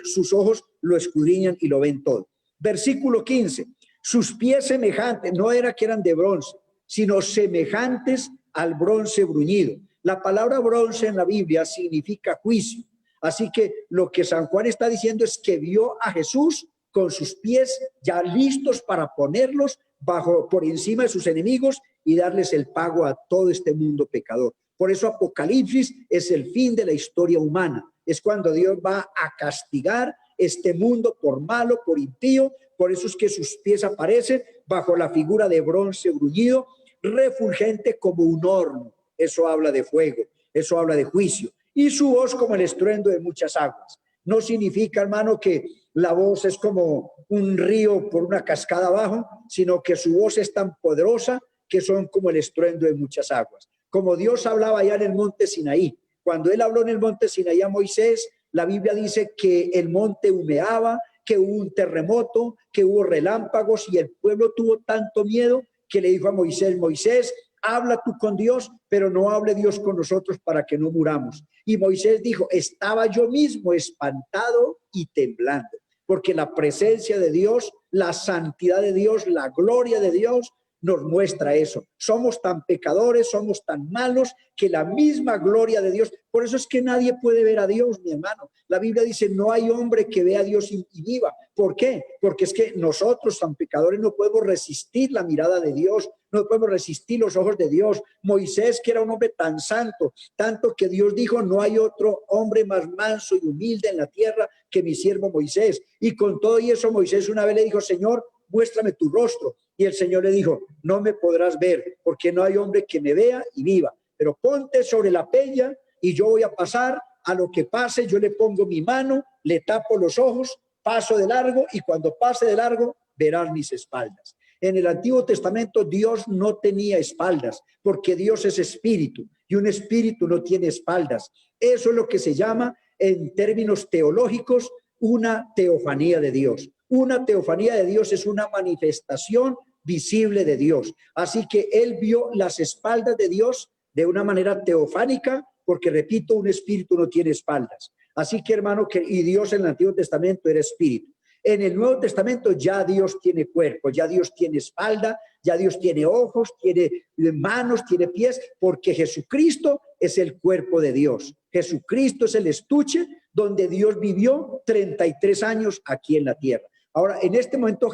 sus ojos lo escudriñan y lo ven todo. Versículo 15, sus pies semejantes, no era que eran de bronce, sino semejantes al bronce bruñido. La palabra bronce en la Biblia significa juicio. Así que lo que San Juan está diciendo es que vio a Jesús con sus pies ya listos para ponerlos por encima de sus enemigos y darles el pago a todo este mundo pecador. Por eso Apocalipsis es el fin de la historia humana. Es cuando Dios va a castigar este mundo por malo, por impío. Por eso es que sus pies aparecen bajo la figura de bronce bruñido, refulgente como un horno. Eso habla de fuego, eso habla de juicio. Y su voz como el estruendo de muchas aguas. No significa, hermano, que la voz es como un río por una cascada abajo, sino que su voz es tan poderosa que son como el estruendo de muchas aguas. Como Dios hablaba allá en el monte Sinaí. Cuando él habló en el monte Sinaí a Moisés, la Biblia dice que el monte humeaba, que hubo un terremoto, que hubo relámpagos y el pueblo tuvo tanto miedo que le dijo a Moisés, Moisés, habla tú con Dios, pero no hable Dios con nosotros para que no muramos. Y Moisés dijo, estaba yo mismo espantado y temblando, porque la presencia de Dios, la santidad de Dios, la gloria de Dios nos muestra eso. Somos tan pecadores, somos tan malos que la misma gloria de Dios, por eso es que nadie puede ver a Dios, mi hermano. La Biblia dice, no hay hombre que vea a Dios y viva. ¿Por qué? Porque es que nosotros tan pecadores no podemos resistir la mirada de Dios, no podemos resistir los ojos de Dios. Moisés, que era un hombre tan santo, tanto que Dios dijo, no hay otro hombre más manso y humilde en la tierra que mi siervo Moisés. Y con todo y eso Moisés una vez le dijo, Señor, muéstrame tu rostro. Y el Señor le dijo, no me podrás ver, porque no hay hombre que me vea y viva. Pero ponte sobre la peña y yo voy a pasar. A lo que pase, yo le pongo mi mano, le tapo los ojos, paso de largo y cuando pase de largo, verás mis espaldas. En el Antiguo Testamento Dios no tenía espaldas, porque Dios es espíritu y un espíritu no tiene espaldas. Eso es lo que se llama, en términos teológicos, una teofanía de Dios. Una teofanía de Dios es una manifestación visible de Dios. Así que él vio las espaldas de Dios de una manera teofánica, porque repito, un espíritu no tiene espaldas. Así que, hermano, y Dios en el Antiguo Testamento era espíritu. En el Nuevo Testamento ya Dios tiene cuerpo, ya Dios tiene espalda, ya Dios tiene ojos, tiene manos, tiene pies, porque Jesucristo es el cuerpo de Dios. Jesucristo es el estuche donde Dios vivió 33 años aquí en la tierra. Ahora, en este momento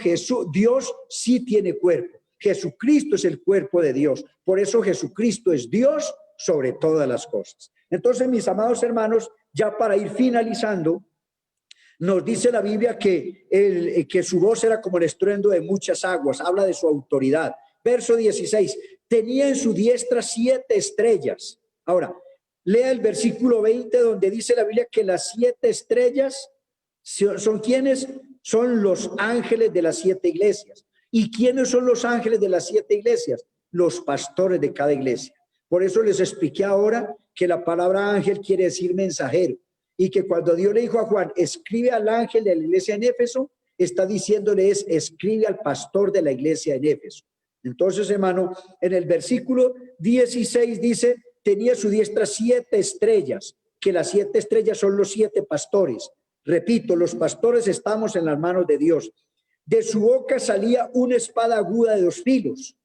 Dios sí tiene cuerpo. Jesucristo es el cuerpo de Dios. Por eso Jesucristo es Dios sobre todas las cosas. Entonces, mis amados hermanos, ya para ir finalizando, nos dice la Biblia que su voz era como el estruendo de muchas aguas, habla de su autoridad. Verso 16, tenía en su diestra 7 estrellas. Ahora, lea el versículo 20 donde dice la Biblia que las 7 estrellas son ¿quiénes? Son los ángeles de las 7 iglesias. ¿Y quiénes son los ángeles de las 7 iglesias? Los pastores de cada iglesia. Por eso les expliqué ahora que la palabra ángel quiere decir mensajero, y que cuando Dios le dijo a Juan, escribe al ángel de la iglesia en Éfeso, está diciéndole escribe al pastor de la iglesia en Éfeso. Entonces, hermano, en el versículo 16 dice, tenía a su diestra 7 estrellas, que las 7 estrellas son los 7 pastores. Repito, los pastores estamos en las manos de Dios. De su boca salía una espada aguda de 2 filos.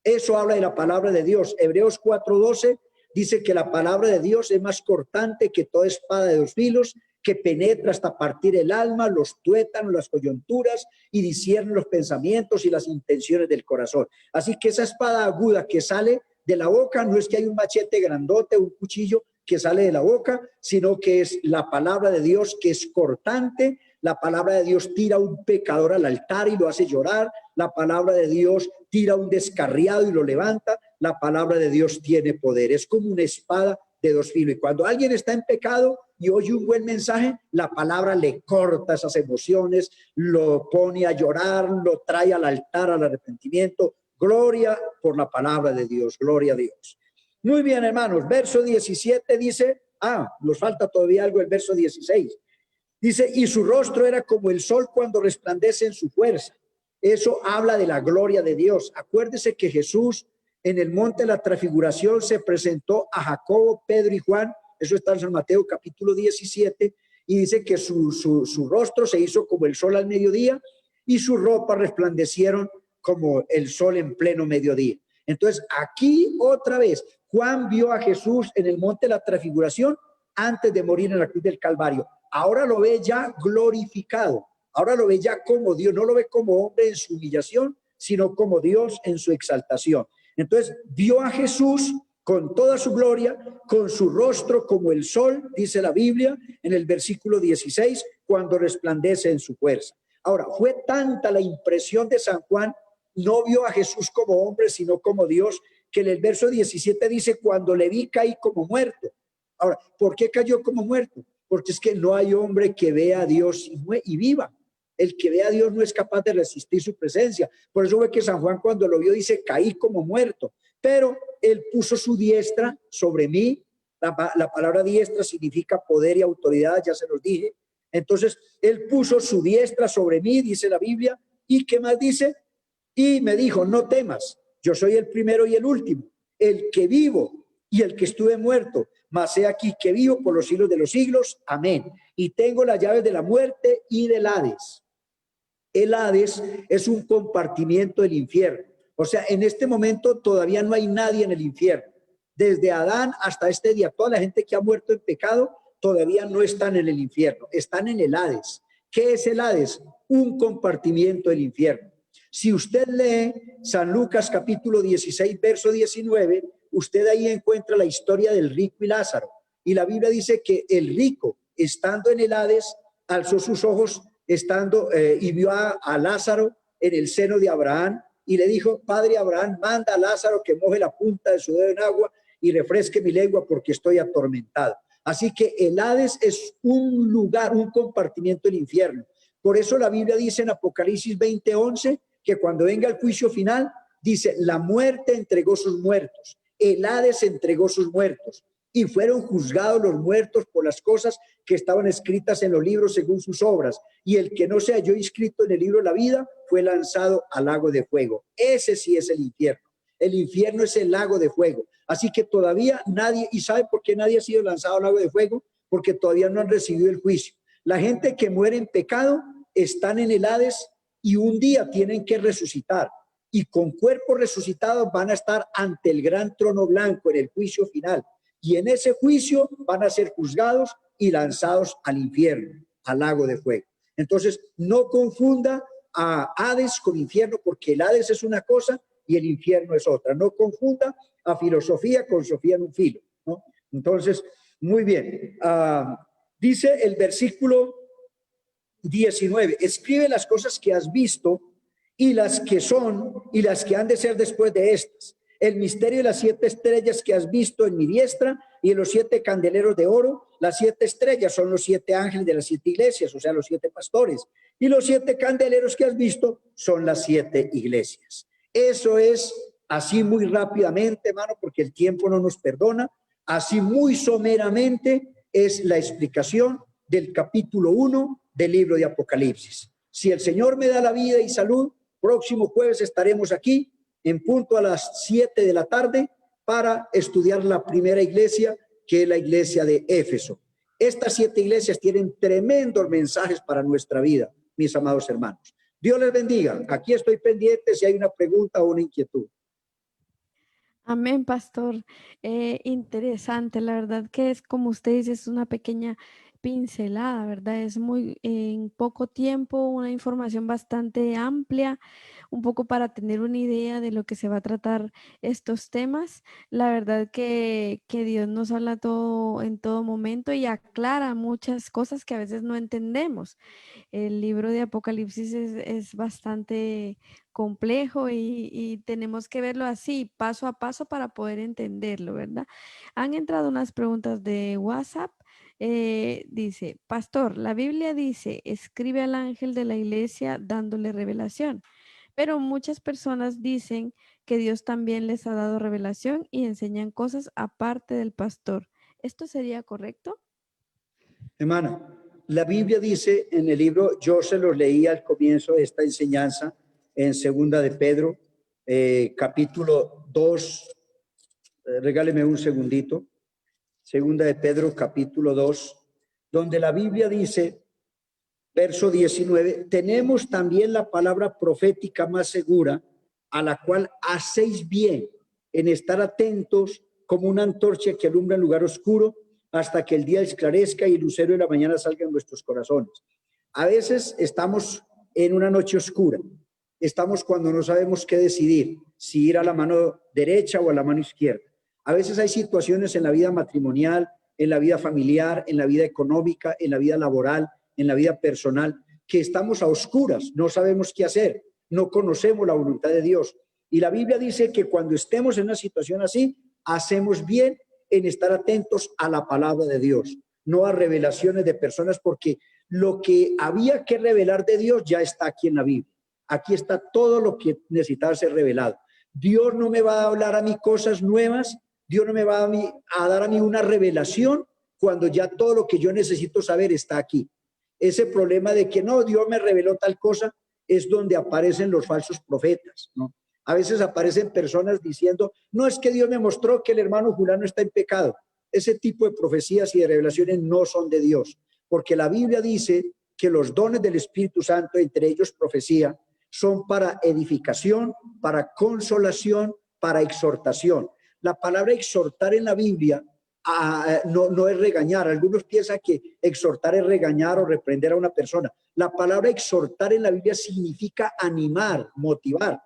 Eso habla de la palabra de Dios. Hebreos 4:12 dice que la palabra de Dios es más cortante que toda espada de 2 filos, que penetra hasta partir el alma, los tuétanos, las coyunturas, y discierne los pensamientos y las intenciones del corazón. Así que esa espada aguda que sale de la boca no es que hay un machete grandote, un cuchillo que sale de la boca, sino que es la palabra de Dios, que es cortante. La palabra de Dios tira a un pecador al altar y lo hace llorar. La palabra de Dios tira a un descarriado y lo levanta. La palabra de Dios tiene poder. Es como una espada de 2 filos. Y cuando alguien está en pecado y oye un buen mensaje, la palabra le corta esas emociones, lo pone a llorar, lo trae al altar, al arrepentimiento. Gloria por la palabra de Dios. Gloria a Dios. Muy bien, hermanos. Verso 17 dice, nos falta todavía algo el verso 16. Dice, y su rostro era como el sol cuando resplandece en su fuerza. Eso habla de la gloria de Dios. Acuérdese que Jesús en el monte de la transfiguración se presentó a Jacobo, Pedro y Juan. Eso está en San Mateo capítulo 17. Y dice que su rostro se hizo como el sol al mediodía y sus ropas resplandecieron como el sol en pleno mediodía. Entonces, aquí otra vez, Juan vio a Jesús en el monte de la transfiguración antes de morir en la cruz del Calvario. Ahora lo ve ya glorificado. Ahora lo ve ya como Dios. No lo ve como hombre en su humillación, sino como Dios en su exaltación. Entonces, vio a Jesús con toda su gloria, con su rostro como el sol, dice la Biblia en el versículo 16, cuando resplandece en su fuerza. Ahora, fue tanta la impresión de San Juan, no vio a Jesús como hombre, sino como Dios, que en el verso 17 dice, cuando le vi caí como muerto. Ahora, ¿por qué cayó como muerto? Porque es que no hay hombre que vea a Dios y viva. El que ve a Dios no es capaz de resistir su presencia. Por eso ve que San Juan cuando lo vio dice, caí como muerto. Pero él puso su diestra sobre mí. La palabra diestra significa poder y autoridad, ya se los dije. Entonces, él puso su diestra sobre mí, dice la Biblia. ¿Y qué más dice? Y me dijo, no temas, yo soy el primero y el último, el que vivo y el que estuve muerto, mas he aquí que vivo por los siglos de los siglos. Amén. Y tengo las llaves de la muerte y del Hades. El Hades es un compartimiento del infierno. O sea, en este momento todavía no hay nadie en el infierno. Desde Adán hasta este día, toda la gente que ha muerto en pecado todavía no están en el infierno, están en el Hades. ¿Qué es el Hades? Un compartimiento del infierno. Si usted lee San Lucas capítulo 16, verso 19, usted ahí encuentra la historia del rico y Lázaro. Y la Biblia dice que el rico, estando en el Hades, alzó sus ojos y vio a Lázaro en el seno de Abraham y le dijo, Padre Abraham, manda a Lázaro que moje la punta de su dedo en agua y refresque mi lengua porque estoy atormentado. Así que el Hades es un lugar, un compartimiento del infierno. Por eso la Biblia dice en Apocalipsis 20:11 que cuando venga el juicio final, dice, la muerte entregó sus muertos, el Hades entregó sus muertos, y fueron juzgados los muertos por las cosas que estaban escritas en los libros según sus obras, y el que no se halló inscrito en el libro de la vida fue lanzado al lago de fuego. Ese sí es el infierno. El infierno es el lago de fuego. Así que todavía nadie, ¿y sabe por qué nadie ha sido lanzado al lago de fuego? Porque todavía no han recibido el juicio. La gente que muere en pecado están en el Hades y un día tienen que resucitar. Y con cuerpos resucitados van a estar ante el gran trono blanco en el juicio final. Y en ese juicio van a ser juzgados y lanzados al infierno, al lago de fuego. Entonces, no confunda a Hades con infierno, porque el Hades es una cosa y el infierno es otra. No confunda a filosofía con Sofía en un filo, ¿no? Entonces, muy bien. Dice el versículo 19, escribe las cosas que has visto y las que son y las que han de ser después de estas. El misterio de las 7 estrellas que has visto en mi diestra y en los 7 candeleros de oro. Las 7 estrellas son los 7 ángeles de las 7 iglesias, o sea, los 7 pastores. Y los 7 candeleros que has visto son las 7 iglesias. Eso es así muy rápidamente, hermano, porque el tiempo no nos perdona. Así muy someramente es la explicación del capítulo 1 del libro de Apocalipsis. Si el Señor me da la vida y salud, próximo jueves estaremos aquí en punto a las 7 de la tarde para estudiar la primera iglesia, que es la iglesia de Éfeso. Estas 7 iglesias tienen tremendos mensajes para nuestra vida, mis amados hermanos. Dios les bendiga. Aquí estoy pendiente si hay una pregunta o una inquietud. Amén, pastor. Interesante, la verdad que es como usted dice, es una pequeña pincelada, ¿verdad? Es muy en poco tiempo, una información bastante amplia, un poco para tener una idea de lo que se va a tratar estos temas. La verdad que Dios nos habla todo en todo momento y aclara muchas cosas que a veces no entendemos. El libro de Apocalipsis es bastante complejo y tenemos que verlo así, paso a paso para poder entenderlo, ¿verdad? Han entrado unas preguntas de WhatsApp. Dice, pastor, la Biblia dice, escribe al ángel de la iglesia dándole revelación, pero muchas personas dicen que Dios también les ha dado revelación y enseñan cosas aparte del pastor. ¿Esto sería correcto? Hermana, la Biblia dice en el libro, yo se los leí al comienzo de esta enseñanza en segunda de Pedro, capítulo 2, regáleme un segundito, segunda de Pedro, capítulo 2, donde la Biblia dice, verso 19, tenemos también la palabra profética más segura, a la cual hacéis bien en estar atentos como una antorcha que alumbra en lugar oscuro hasta que el día esclarezca y el lucero de la mañana salga en vuestros corazones. A veces estamos en una noche oscura, estamos cuando no sabemos qué decidir, si ir a la mano derecha o a la mano izquierda. A veces hay situaciones en la vida matrimonial, en la vida familiar, en la vida económica, en la vida laboral, en la vida personal, que estamos a oscuras, no sabemos qué hacer, no conocemos la voluntad de Dios. Y la Biblia dice que cuando estemos en una situación así, hacemos bien en estar atentos a la palabra de Dios, no a revelaciones de personas, porque lo que había que revelar de Dios ya está aquí en la Biblia. Aquí está todo lo que necesitaba ser revelado. Dios no me va a hablar a mí cosas nuevas, Dios no me va a dar a mí una revelación cuando ya todo lo que yo necesito saber está aquí. Ese problema de que no, Dios me reveló tal cosa, es donde aparecen los falsos profetas, ¿no? A veces aparecen personas diciendo, no, es que Dios me mostró que el hermano fulano está en pecado. Ese tipo de profecías y de revelaciones no son de Dios, porque la Biblia dice que los dones del Espíritu Santo, entre ellos profecía, son para edificación, para consolación, para exhortación. La palabra exhortar en la Biblia no es regañar. Algunos piensan que exhortar es regañar o reprender a una persona. La palabra exhortar en la Biblia significa animar, motivar.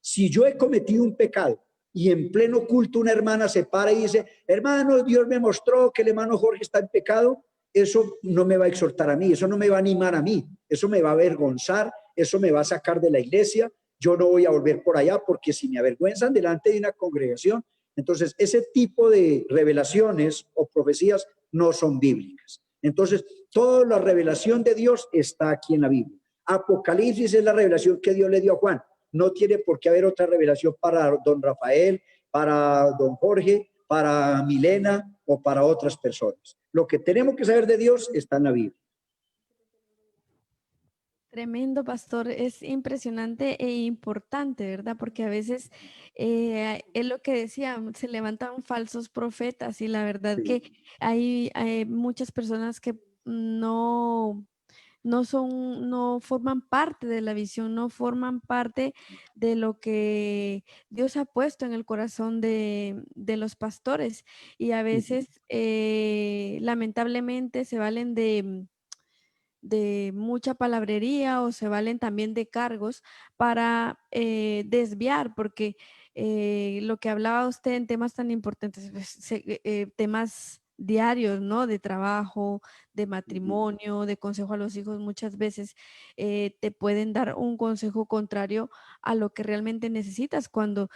Si yo he cometido un pecado y en pleno culto una hermana se para y dice, hermano, Dios me mostró que el hermano Jorge está en pecado, eso no me va a exhortar a mí, eso no me va a animar a mí, eso me va a avergonzar, eso me va a sacar de la iglesia, yo no voy a volver por allá porque si me avergüenzan delante de una congregación, entonces ese tipo de revelaciones o profecías no son bíblicas. Entonces, toda la revelación de Dios está aquí en la Biblia. Apocalipsis es la revelación que Dios le dio a Juan. No tiene por qué haber otra revelación para don Rafael, para don Jorge, para Milena o para otras personas. Lo que tenemos que saber de Dios está en la Biblia. Tremendo, pastor. Es impresionante e importante, ¿verdad? Porque a veces es lo que decía, se levantan falsos profetas y la verdad que Sí. hay muchas personas que no forman parte de la visión, no forman parte de lo que Dios ha puesto en el corazón de los pastores y a veces lamentablemente se valen de mucha palabrería o se valen también de cargos para desviar, porque lo que hablaba usted en temas tan importantes, pues, temas diarios, ¿no? De trabajo, de matrimonio, de consejo a los hijos, muchas veces te pueden dar un consejo contrario a lo que realmente necesitas cuando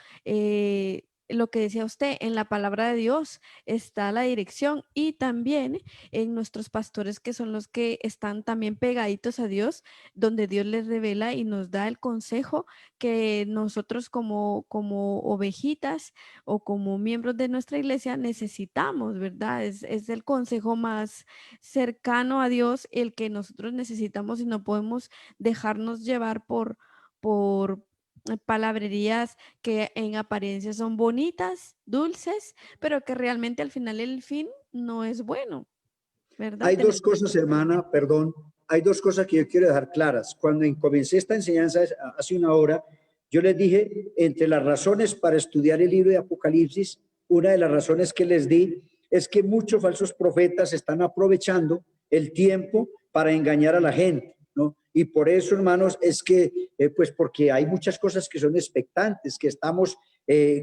lo que decía usted, en la palabra de Dios está la dirección y también en nuestros pastores que son los que están también pegaditos a Dios, donde Dios les revela y nos da el consejo que nosotros como ovejitas o como miembros de nuestra iglesia necesitamos, ¿verdad? Es el consejo más cercano a Dios el que nosotros necesitamos y no podemos dejarnos llevar por palabrerías que en apariencia son bonitas, dulces, pero que realmente al final el fin no es bueno, ¿verdad? Hay dos cosas, hermana, perdón. Hay dos cosas que yo quiero dejar claras. Cuando comencé esta enseñanza hace una hora, yo les dije, entre las razones para estudiar el libro de Apocalipsis, una de las razones que les di es que muchos falsos profetas están aprovechando el tiempo para engañar a la gente, ¿no? Y por eso, hermanos, es que, pues porque hay muchas cosas que son expectantes, que estamos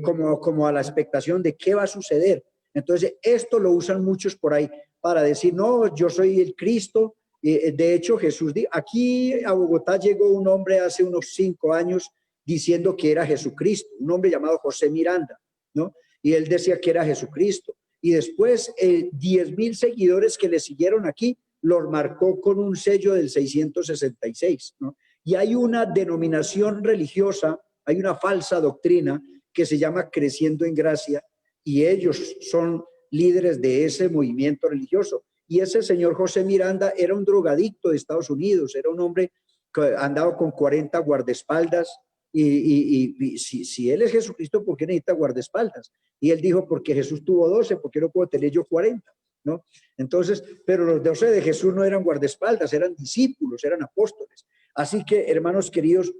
como a la expectación de qué va a suceder. Entonces, esto lo usan muchos por ahí para decir, no, yo soy el Cristo. De hecho, Jesús, aquí a Bogotá llegó un hombre hace unos 5 años diciendo que era Jesucristo, un hombre llamado José Miranda, ¿no? Y él decía que era Jesucristo. Y después 10,000 seguidores que le siguieron aquí, los marcó con un sello del 666, ¿no? Y hay una denominación religiosa, hay una falsa doctrina que se llama Creciendo en Gracia, y ellos son líderes de ese movimiento religioso. Y ese señor José Miranda era un drogadicto de Estados Unidos, era un hombre que andaba con 40 guardaespaldas. Y si él es Jesucristo, ¿por qué necesita guardaespaldas? Y él dijo, porque Jesús tuvo 12, ¿por qué no puedo tener yo 40? ¿No? Entonces, pero los 12 de Jesús no eran guardaespaldas, eran discípulos, eran apóstoles. Así que, hermanos queridos,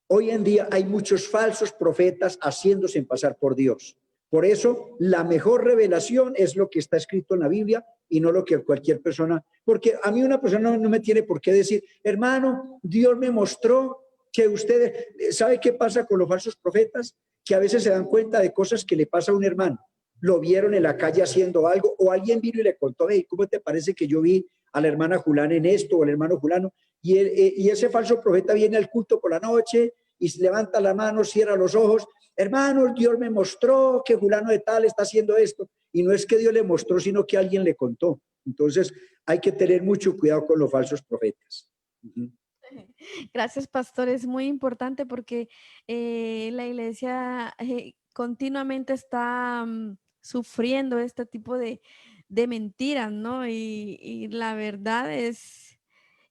hoy en día hay muchos falsos profetas haciéndose pasar por Dios. Por eso, la mejor revelación es lo que está escrito en la Biblia y no lo que cualquier persona, porque a mí una persona no me tiene por qué decir, hermano, Dios me mostró que ustedes, ¿sabe qué pasa con los falsos profetas? Que a veces se dan cuenta de cosas que le pasa a un hermano. Lo vieron en la calle haciendo algo o alguien vino y le contó, hey, ¿cómo te parece que yo vi a la hermana Julana en esto o al hermano Julano? Y ese falso profeta viene al culto por la noche y se levanta la mano, cierra los ojos. Hermanos, Dios me mostró que fulano de tal está haciendo esto. Y no es que Dios le mostró, sino que alguien le contó. Entonces, hay que tener mucho cuidado con los falsos profetas. Gracias, pastor. Es muy importante porque la iglesia continuamente está sufriendo este tipo de mentiras, ¿no? Y la verdad es,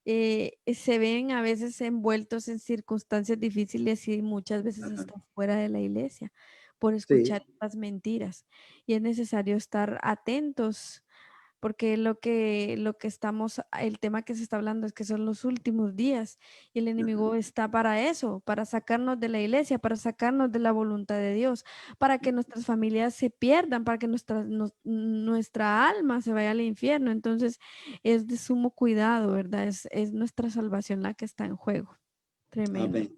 se ven a veces envueltos en circunstancias difíciles y muchas veces están fuera de la iglesia por Sí. escuchar estas mentiras. Y es necesario estar atentos porque lo que estamos, el tema que se está hablando es que son los últimos días y el enemigo está para eso, para sacarnos de la iglesia, para sacarnos de la voluntad de Dios, para que nuestras familias se pierdan, para que nuestra alma se vaya al infierno. Entonces es de sumo cuidado, ¿verdad? Es nuestra salvación la que está en juego. Tremendo. Amén.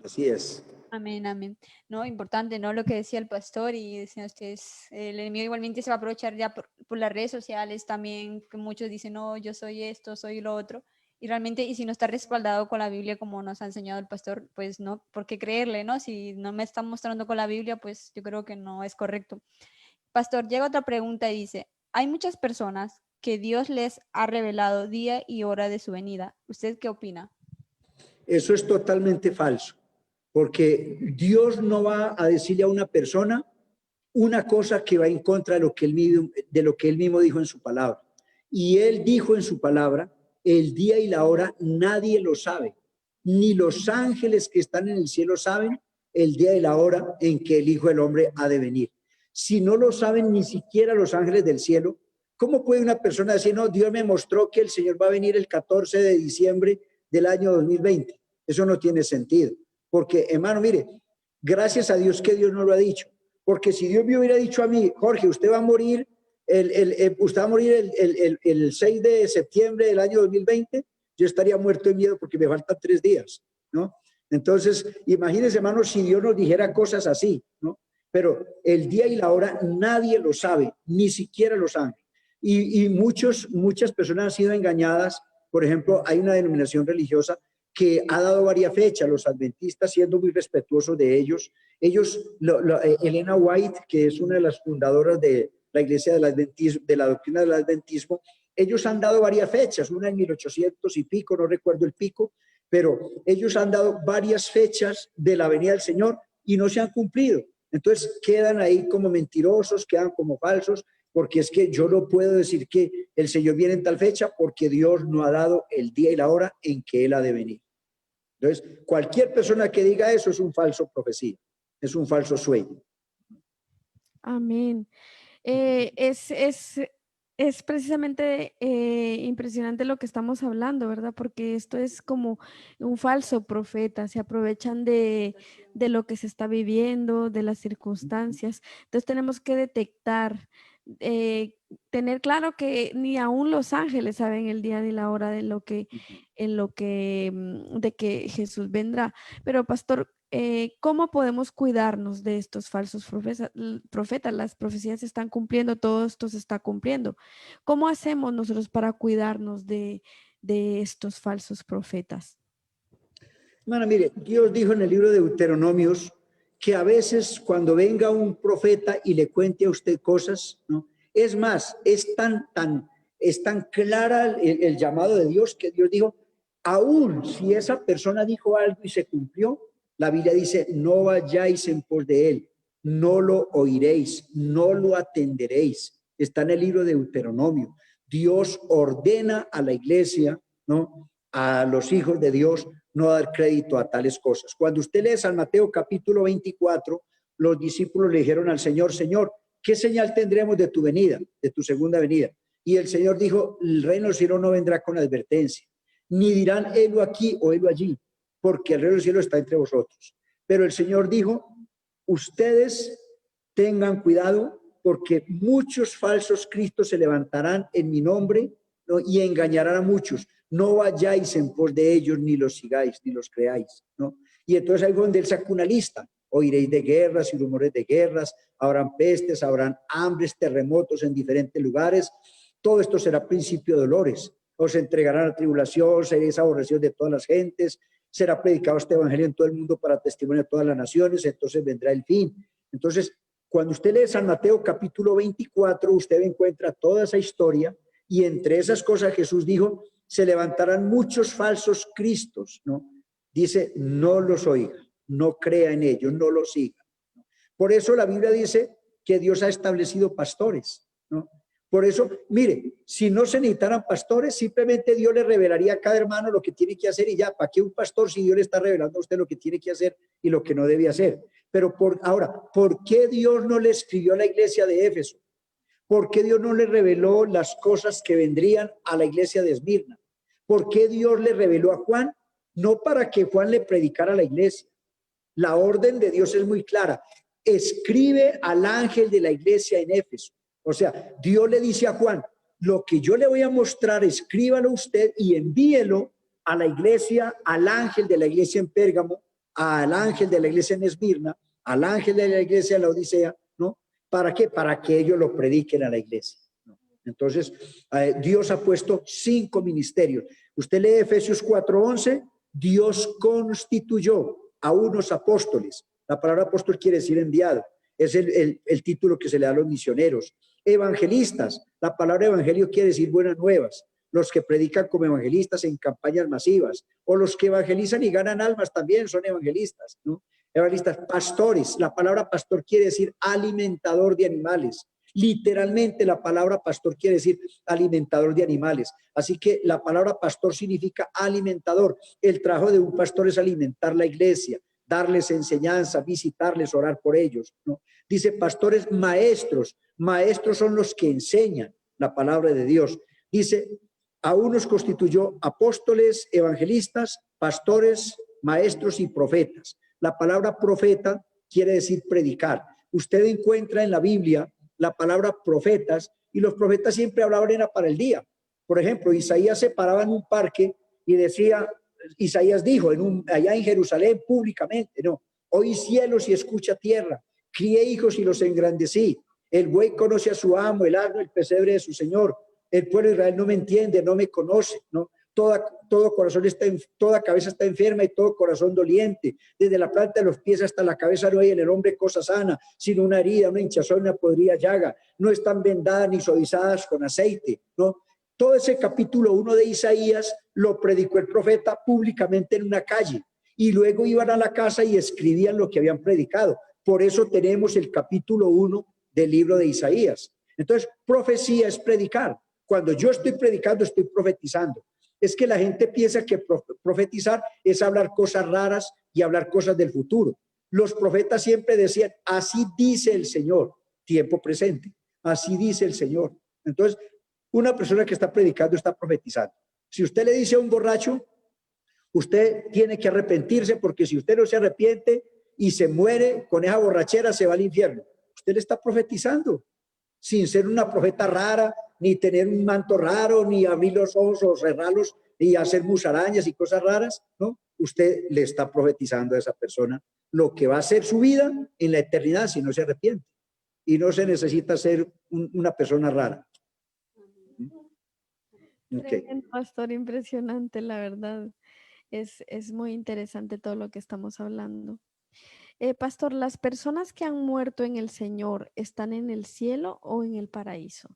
Así es. Amén, amén. No, importante, ¿no? Lo que decía el pastor y decían ustedes, el enemigo igualmente se va a aprovechar ya por las redes sociales también, que muchos dicen, no, yo soy esto, soy lo otro. Y realmente, y si no está respaldado con la Biblia como nos ha enseñado el pastor, pues no, ¿por qué creerle, no? Si no me está mostrando con la Biblia, pues yo creo que no es correcto. Pastor, llega otra pregunta y dice, hay muchas personas que Dios les ha revelado día y hora de su venida. ¿Usted qué opina? Eso es totalmente falso, porque Dios no va a decirle a una persona una cosa que va en contra de lo que él mismo dijo en su palabra. Y él dijo en su palabra, el día y la hora nadie lo sabe, ni los ángeles que están en el cielo saben el día y la hora en que el Hijo del Hombre ha de venir. Si no lo saben ni siquiera los ángeles del cielo, ¿cómo puede una persona decir, no, Dios me mostró que el Señor va a venir el 14 de diciembre del año 2020? Eso no tiene sentido, porque hermano, mire, gracias a Dios que Dios no lo ha dicho. Porque si Dios me hubiera dicho a mí, Jorge, usted va a morir usted va a morir el 6 de septiembre del año 2020, yo estaría muerto de miedo porque me faltan 3 días, ¿no? Entonces, imagínense, hermanos, si Dios nos dijera cosas así, ¿no? Pero el día y la hora nadie lo sabe, ni siquiera los ángeles. Y muchas personas han sido engañadas. Por ejemplo, hay una denominación religiosa que ha dado varias fechas, los adventistas, siendo muy respetuosos de ellos. Elena White, que es una de las fundadoras de la iglesia del adventismo, de la doctrina del adventismo, ellos han dado varias fechas, una en 1800 y pico, no recuerdo el pico, pero ellos han dado varias fechas de la venida del Señor y no se han cumplido. Entonces quedan ahí como mentirosos, quedan como falsos, porque es que yo no puedo decir que el Señor viene en tal fecha porque Dios no ha dado el día y la hora en que Él ha de venir. Entonces, cualquier persona que diga eso es un falso profecía, es un falso sueño. Amén. Es precisamente impresionante lo que estamos hablando, ¿verdad? Porque esto es como un falso profeta, se aprovechan de lo que se está viviendo, de las circunstancias. Entonces tenemos que detectar, tener claro que ni aún los ángeles saben el día ni la hora de que Jesús vendrá. Pero pastor, ¿cómo podemos cuidarnos de estos falsos profetas? Las profecías se están cumpliendo, todo esto se está cumpliendo. ¿Cómo hacemos nosotros para cuidarnos de estos falsos profetas? Hermana, mire, Dios dijo en el libro de Deuteronomios que a veces cuando venga un profeta y le cuente a usted cosas, ¿no? Es más, es tan clara el llamado de Dios que Dios dijo, aún si esa persona dijo algo y se cumplió, la Biblia dice, no vayáis en pos de él, no lo oiréis, no lo atenderéis. Está en el libro de Deuteronomio. Dios ordena a la iglesia, ¿no? A los hijos de Dios, no dar crédito a tales cosas. Cuando usted lee San Mateo capítulo 24, los discípulos le dijeron al Señor, Señor, ¿qué señal tendremos de tu venida, de tu segunda venida? Y el Señor dijo, el reino del cielo no vendrá con advertencia, ni dirán helo aquí o helo allí, porque el reino del cielo está entre vosotros. Pero el Señor dijo, ustedes tengan cuidado porque muchos falsos cristos se levantarán en mi nombre, ¿no? Y engañarán a muchos. No vayáis en pos de ellos, ni los sigáis, ni los creáis, ¿no? Y entonces ahí fue donde él sacó una lista. Oiréis de guerras y rumores de guerras, habrán pestes, habrán hambres, terremotos en diferentes lugares. Todo esto será principio de dolores. Os entregarán a tribulación, seréis aborrecidos de todas las gentes, será predicado este evangelio en todo el mundo para testimonio de todas las naciones, entonces vendrá el fin. Entonces, cuando usted lee San Mateo capítulo 24, usted encuentra toda esa historia y entre esas cosas Jesús dijo, se levantarán muchos falsos cristos, ¿no? Dice, no los oiga, no crea en ellos, no los siga. Por eso la Biblia dice que Dios ha establecido pastores, ¿no? Por eso, mire, si no se necesitaran pastores, simplemente Dios le revelaría a cada hermano lo que tiene que hacer y ya, ¿para qué un pastor si Dios le está revelando a usted lo que tiene que hacer y lo que no debe hacer? Pero ahora, ¿por qué Dios no le escribió a la iglesia de Éfeso? ¿Por qué Dios no le reveló las cosas que vendrían a la iglesia de Esmirna? ¿Por qué Dios le reveló a Juan? No para que Juan le predicara a la iglesia. La orden de Dios es muy clara. Escribe al ángel de la iglesia en Éfeso. O sea, Dios le dice a Juan, lo que yo le voy a mostrar, escríbalo usted y envíelo a la iglesia, al ángel de la iglesia en Pérgamo, al ángel de la iglesia en Esmirna, al ángel de la iglesia en la Odisea, ¿no? ¿Para qué? Para que ellos lo prediquen a la iglesia, ¿no? Entonces, Dios ha puesto 5 ministerios. Usted lee Efesios 4:11, Dios constituyó a unos apóstoles. La palabra apóstol quiere decir enviado. Es el título que se le da a los misioneros. Evangelistas. La palabra evangelio quiere decir buenas nuevas. Los que predican como evangelistas en campañas masivas. O los que evangelizan y ganan almas también son evangelistas, ¿no? Evangelistas. Pastores. La palabra pastor quiere decir alimentador de animales. Literalmente la palabra pastor quiere decir alimentador de animales. Así que la palabra pastor significa alimentador. El trabajo de un pastor es alimentar la iglesia, darles enseñanza, visitarles, orar por ellos, ¿no? Dice pastores maestros. Maestros son los que enseñan la palabra de Dios. Dice, a unos constituyó apóstoles, evangelistas, pastores, maestros y profetas. La palabra profeta quiere decir predicar. Usted encuentra en la Biblia la palabra profetas y los profetas siempre hablaban era para el día. Por ejemplo, Isaías se paraba en un parque y decía, Isaías dijo allá en Jerusalén públicamente, no, oí cielos y escucha tierra, crié hijos y los engrandecí. El buey conoce a su amo, el asno el pesebre de su señor. El pueblo de Israel no me entiende, no me conoce, ¿no? Todo corazón toda cabeza está enferma y todo corazón doliente. Desde la planta de los pies hasta la cabeza no hay en el hombre cosa sana, sino una herida, una hinchazón, una podrida llaga. No están vendadas ni suavizadas con aceite, ¿no? Todo ese capítulo 1 de Isaías lo predicó el profeta públicamente en una calle y luego iban a la casa y escribían lo que habían predicado. Por eso tenemos el capítulo 1 del libro de Isaías. Entonces, profecía es predicar. Cuando yo estoy predicando, estoy profetizando. Es que la gente piensa que profetizar es hablar cosas raras y hablar cosas del futuro. Los profetas siempre decían, así dice el Señor, tiempo presente, así dice el Señor. Entonces, una persona que está predicando está profetizando. Si usted le dice a un borracho, usted tiene que arrepentirse, porque si usted no se arrepiente y se muere con esa borrachera, se va al infierno. Usted le está profetizando, sin ser una profeta rara, ni tener un manto raro, ni abrir los ojos o cerrarlos, ni hacer musarañas y cosas raras, ¿no? Usted le está profetizando a esa persona lo que va a ser su vida en la eternidad si no se arrepiente. Y no se necesita ser una persona rara. Okay. Pastor, impresionante, la verdad. Es muy interesante todo lo que estamos hablando. Pastor, ¿las personas que han muerto en el Señor están en el cielo o en el paraíso?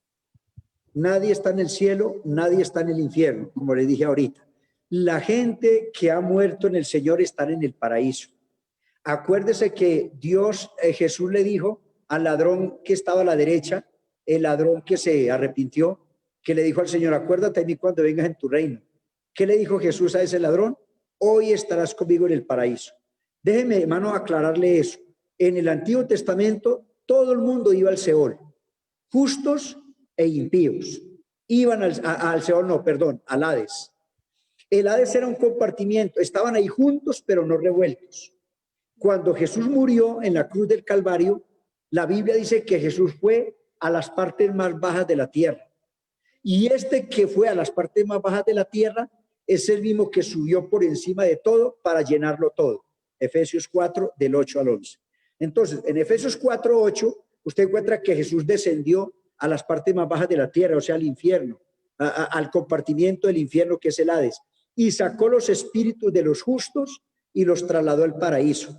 Nadie está en el cielo, nadie está en el infierno, como le dije ahorita. La gente que ha muerto en el Señor está en el paraíso. Acuérdese que Jesús le dijo al ladrón que estaba a la derecha, el ladrón que se arrepintió, que le dijo al Señor, acuérdate de mí cuando vengas en tu reino. ¿Qué le dijo Jesús a ese ladrón? Hoy estarás conmigo en el paraíso. Déjeme, hermano, aclararle eso. En el Antiguo Testamento, todo el mundo iba al Seol, justos e impíos. Iban al Seol, no, perdón, al Hades. El Hades era un compartimiento, estaban ahí juntos, pero no revueltos. Cuando Jesús murió en la cruz del Calvario, la Biblia dice que Jesús fue a las partes más bajas de la tierra. Y este que fue a las partes más bajas de la tierra es el mismo que subió por encima de todo para llenarlo todo. Efesios 4, del 8 al 11. Entonces, en Efesios 4, 8, usted encuentra que Jesús descendió a las partes más bajas de la tierra, o sea, al infierno, al compartimiento del infierno que es el Hades, y sacó los espíritus de los justos y los trasladó al paraíso.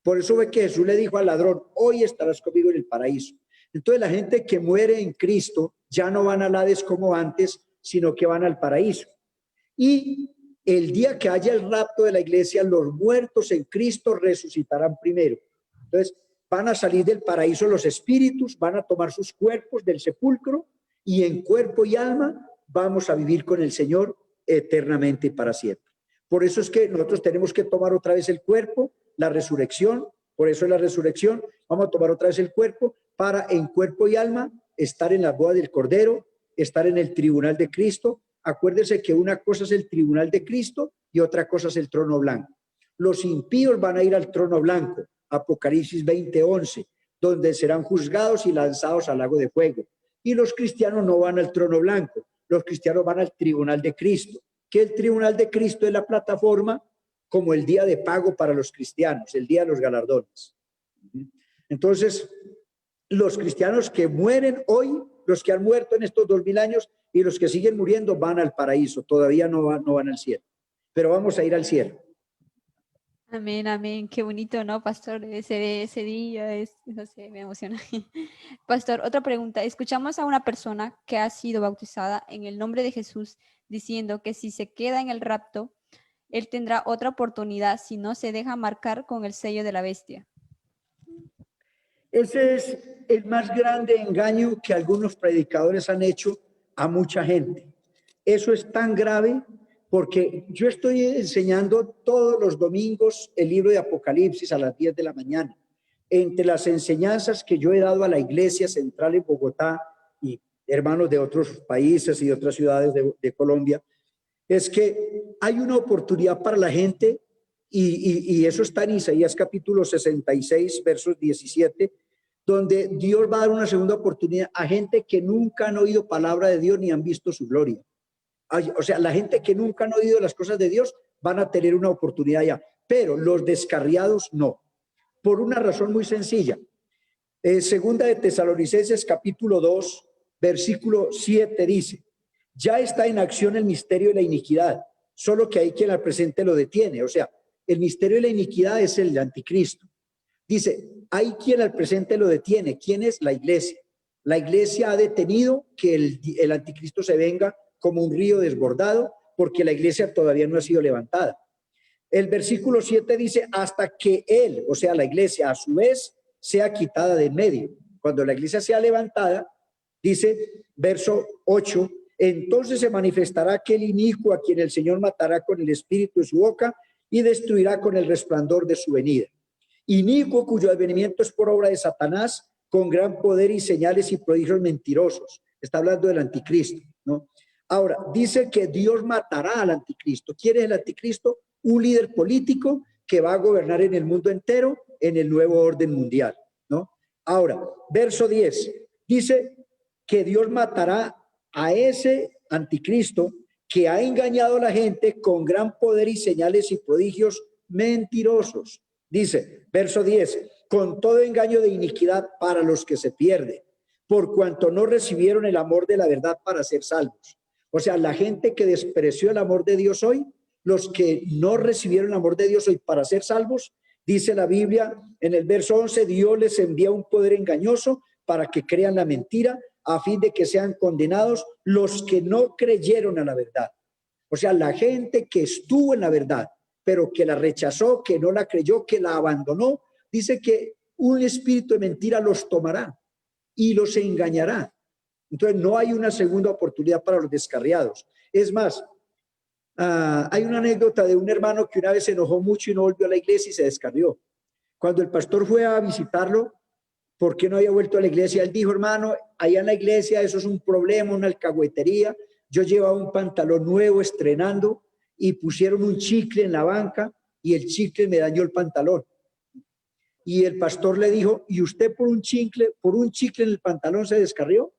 Por eso ve que Jesús le dijo al ladrón, hoy estarás conmigo en el paraíso. Entonces la gente que muere en Cristo ya no van al Hades como antes, sino que van al paraíso. Y el día que haya el rapto de la iglesia, los muertos en Cristo resucitarán primero. Entonces van a salir del paraíso los espíritus, van a tomar sus cuerpos del sepulcro y en cuerpo y alma vamos a vivir con el Señor eternamente y para siempre. Por eso es que nosotros tenemos que tomar otra vez el cuerpo, la resurrección, por eso es la resurrección, vamos a tomar otra vez el cuerpo para en cuerpo y alma estar en la boda del Cordero, estar en el tribunal de Cristo. Acuérdense que una cosa es el tribunal de Cristo y otra cosa es el trono blanco. Los impíos van a ir al trono blanco, Apocalipsis 20:11, donde serán juzgados y lanzados al lago de fuego. Y los cristianos no van al trono blanco, los cristianos van al tribunal de Cristo, que el tribunal de Cristo es la plataforma como el día de pago para los cristianos, el día de los galardones. Entonces, los cristianos que mueren hoy, los que han muerto en estos 2000 años y los que siguen muriendo van al paraíso, todavía no van al cielo, pero vamos a ir al cielo. Amén, amén. Qué bonito, ¿no, pastor? Ese día, no sé, me emociona. Pastor, otra pregunta. Escuchamos a una persona que ha sido bautizada en el nombre de Jesús diciendo que si se queda en el rapto, él tendrá otra oportunidad si no se deja marcar con el sello de la bestia. Ese es el más grande engaño que algunos predicadores han hecho a mucha gente. Eso es tan grave porque yo estoy enseñando todos los domingos el libro de Apocalipsis a las 10 de la mañana. Entre las enseñanzas que yo he dado a la iglesia central en Bogotá y hermanos de otros países y de otras ciudades de Colombia, es que hay una oportunidad para la gente y eso está en Isaías capítulo 66, versos 17, donde Dios va a dar una segunda oportunidad a gente que nunca han oído palabra de Dios ni han visto su gloria. O sea, la gente que nunca han oído las cosas de Dios van a tener una oportunidad ya, pero los descarriados no, por una razón muy sencilla. Segunda de Tesalonicenses capítulo 2, versículo 7 dice, ya está en acción el misterio de la iniquidad, solo que hay quien al presente lo detiene. O sea, el misterio de la iniquidad es el anticristo. Dice, hay quien al presente lo detiene. ¿Quién es? La iglesia. La iglesia ha detenido que el anticristo se venga como un río desbordado porque la iglesia todavía no ha sido levantada. El versículo 7 dice, hasta que él, o sea, la iglesia, a su vez, sea quitada de en medio. Cuando la iglesia sea levantada, dice, verso 8, entonces se manifestará aquel inicuo a quien el Señor matará con el espíritu de su boca y destruirá con el resplandor de su venida. Inicuo cuyo advenimiento es por obra de Satanás, con gran poder y señales y prodigios mentirosos. Está hablando del anticristo, ¿no? Ahora, dice que Dios matará al anticristo. ¿Quién es el anticristo? Un líder político que va a gobernar en el mundo entero en el nuevo orden mundial, ¿no? Ahora, verso 10, dice que Dios matará a ese anticristo que ha engañado a la gente con gran poder y señales y prodigios mentirosos. Dice, verso 10, con todo engaño de iniquidad para los que se pierden, por cuanto no recibieron el amor de la verdad para ser salvos. O sea, la gente que despreció el amor de Dios hoy, los que no recibieron el amor de Dios hoy para ser salvos, dice la Biblia en el verso 11, Dios les envía un poder engañoso para que crean la mentira, a fin de que sean condenados los que no creyeron a la verdad. O sea, la gente que estuvo en la verdad, pero que la rechazó, que no la creyó, que la abandonó, dice que un espíritu de mentira los tomará y los engañará. Entonces no hay una segunda oportunidad para los descarriados. Es más, hay una anécdota de un hermano que una vez se enojó mucho y no volvió a la iglesia y se descarrió. Cuando el pastor fue a visitarlo, ¿por qué no había vuelto a la iglesia? Él dijo, hermano, allá en la iglesia eso es un problema, una alcahuetería. Yo llevaba un pantalón nuevo estrenando y pusieron un chicle en la banca y el chicle me dañó el pantalón. Y el pastor le dijo, ¿y usted por un chicle en el pantalón se descarrió?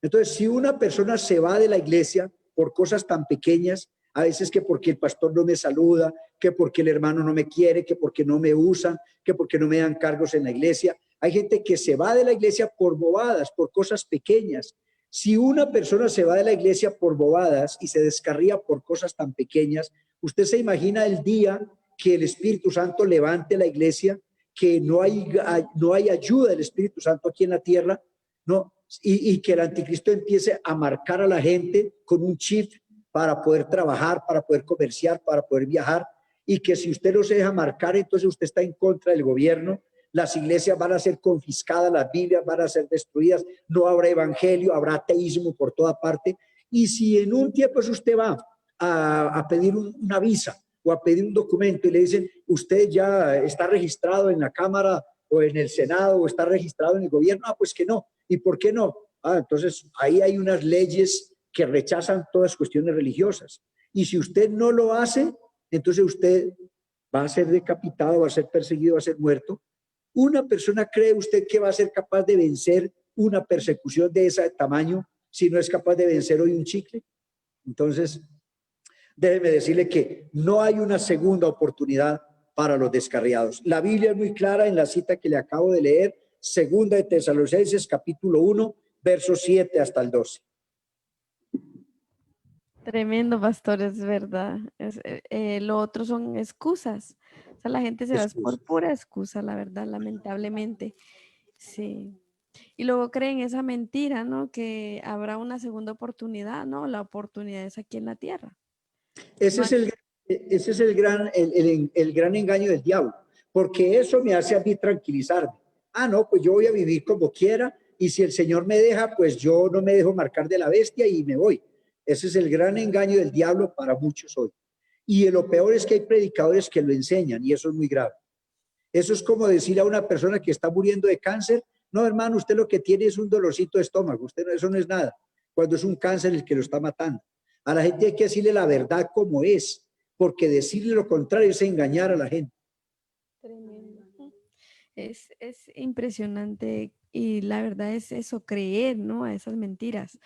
Entonces, si una persona se va de la iglesia por cosas tan pequeñas, a veces que porque el pastor no me saluda, que porque el hermano no me quiere, que porque no me usan, que porque no me dan cargos en la iglesia. Hay gente que se va de la iglesia por bobadas, por cosas pequeñas. Si una persona se va de la iglesia por bobadas y se descarría por cosas tan pequeñas, usted se imagina el día que el Espíritu Santo levante la iglesia, que no hay ayuda del Espíritu Santo aquí en la tierra, ¿no? Y que el anticristo empiece a marcar a la gente con un chip para poder trabajar, para poder comerciar, para poder viajar, y que si usted no se deja marcar, entonces usted está en contra del gobierno, las iglesias van a ser confiscadas, las Biblias van a ser destruidas, no habrá evangelio, habrá ateísmo por toda parte. Y si en un tiempo usted va a pedir una visa o a pedir un documento y le dicen, usted ya está registrado en la Cámara o en el Senado o está registrado en el gobierno, pues que no. ¿Y por qué no? Entonces ahí hay unas leyes que rechazan todas cuestiones religiosas. Y si usted no lo hace, entonces usted va a ser decapitado, va a ser perseguido, va a ser muerto. ¿Una persona cree usted que va a ser capaz de vencer una persecución de ese tamaño si no es capaz de vencer hoy un chicle? Entonces, déjeme decirle que no hay una segunda oportunidad para los descarriados. La Biblia es muy clara en la cita que le acabo de leer, segunda de Tesalonicenses, capítulo 1, versos 7 hasta el 12. Tremendo, pastor, es verdad. Lo otro son excusas. O sea, la gente se va por pura excusa, la verdad, lamentablemente. Sí. Y luego creen esa mentira, ¿no? Que habrá una segunda oportunidad, ¿no? La oportunidad es aquí en la tierra. Ese es el gran engaño del diablo, porque eso me hace a mí tranquilizarme. No, pues yo voy a vivir como quiera y si el Señor me deja, pues yo no me dejo marcar de la bestia y me voy. Ese es el gran engaño del diablo para muchos hoy. Y lo peor es que hay predicadores que lo enseñan y eso es muy grave. Eso es como decirle a una persona que está muriendo de cáncer, no, hermano, usted lo que tiene es un dolorcito de estómago, eso no es nada, cuando es un cáncer el que lo está matando. A la gente hay que decirle la verdad como es, porque decirle lo contrario es engañar a la gente. Tremendo. Es impresionante y la verdad es eso, creer, ¿no? A esas mentiras.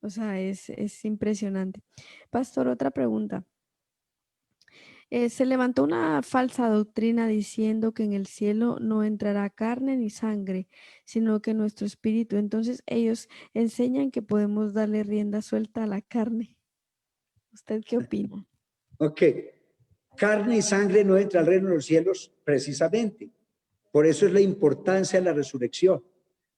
O sea, es impresionante. Pastor, otra pregunta. Se levantó una falsa doctrina diciendo que en el cielo no entrará carne ni sangre, sino que nuestro espíritu. Entonces ellos enseñan que podemos darle rienda suelta a la carne. ¿Usted qué opina? Ok, carne y sangre no entra al reino de los cielos precisamente. Por eso es la importancia de la resurrección.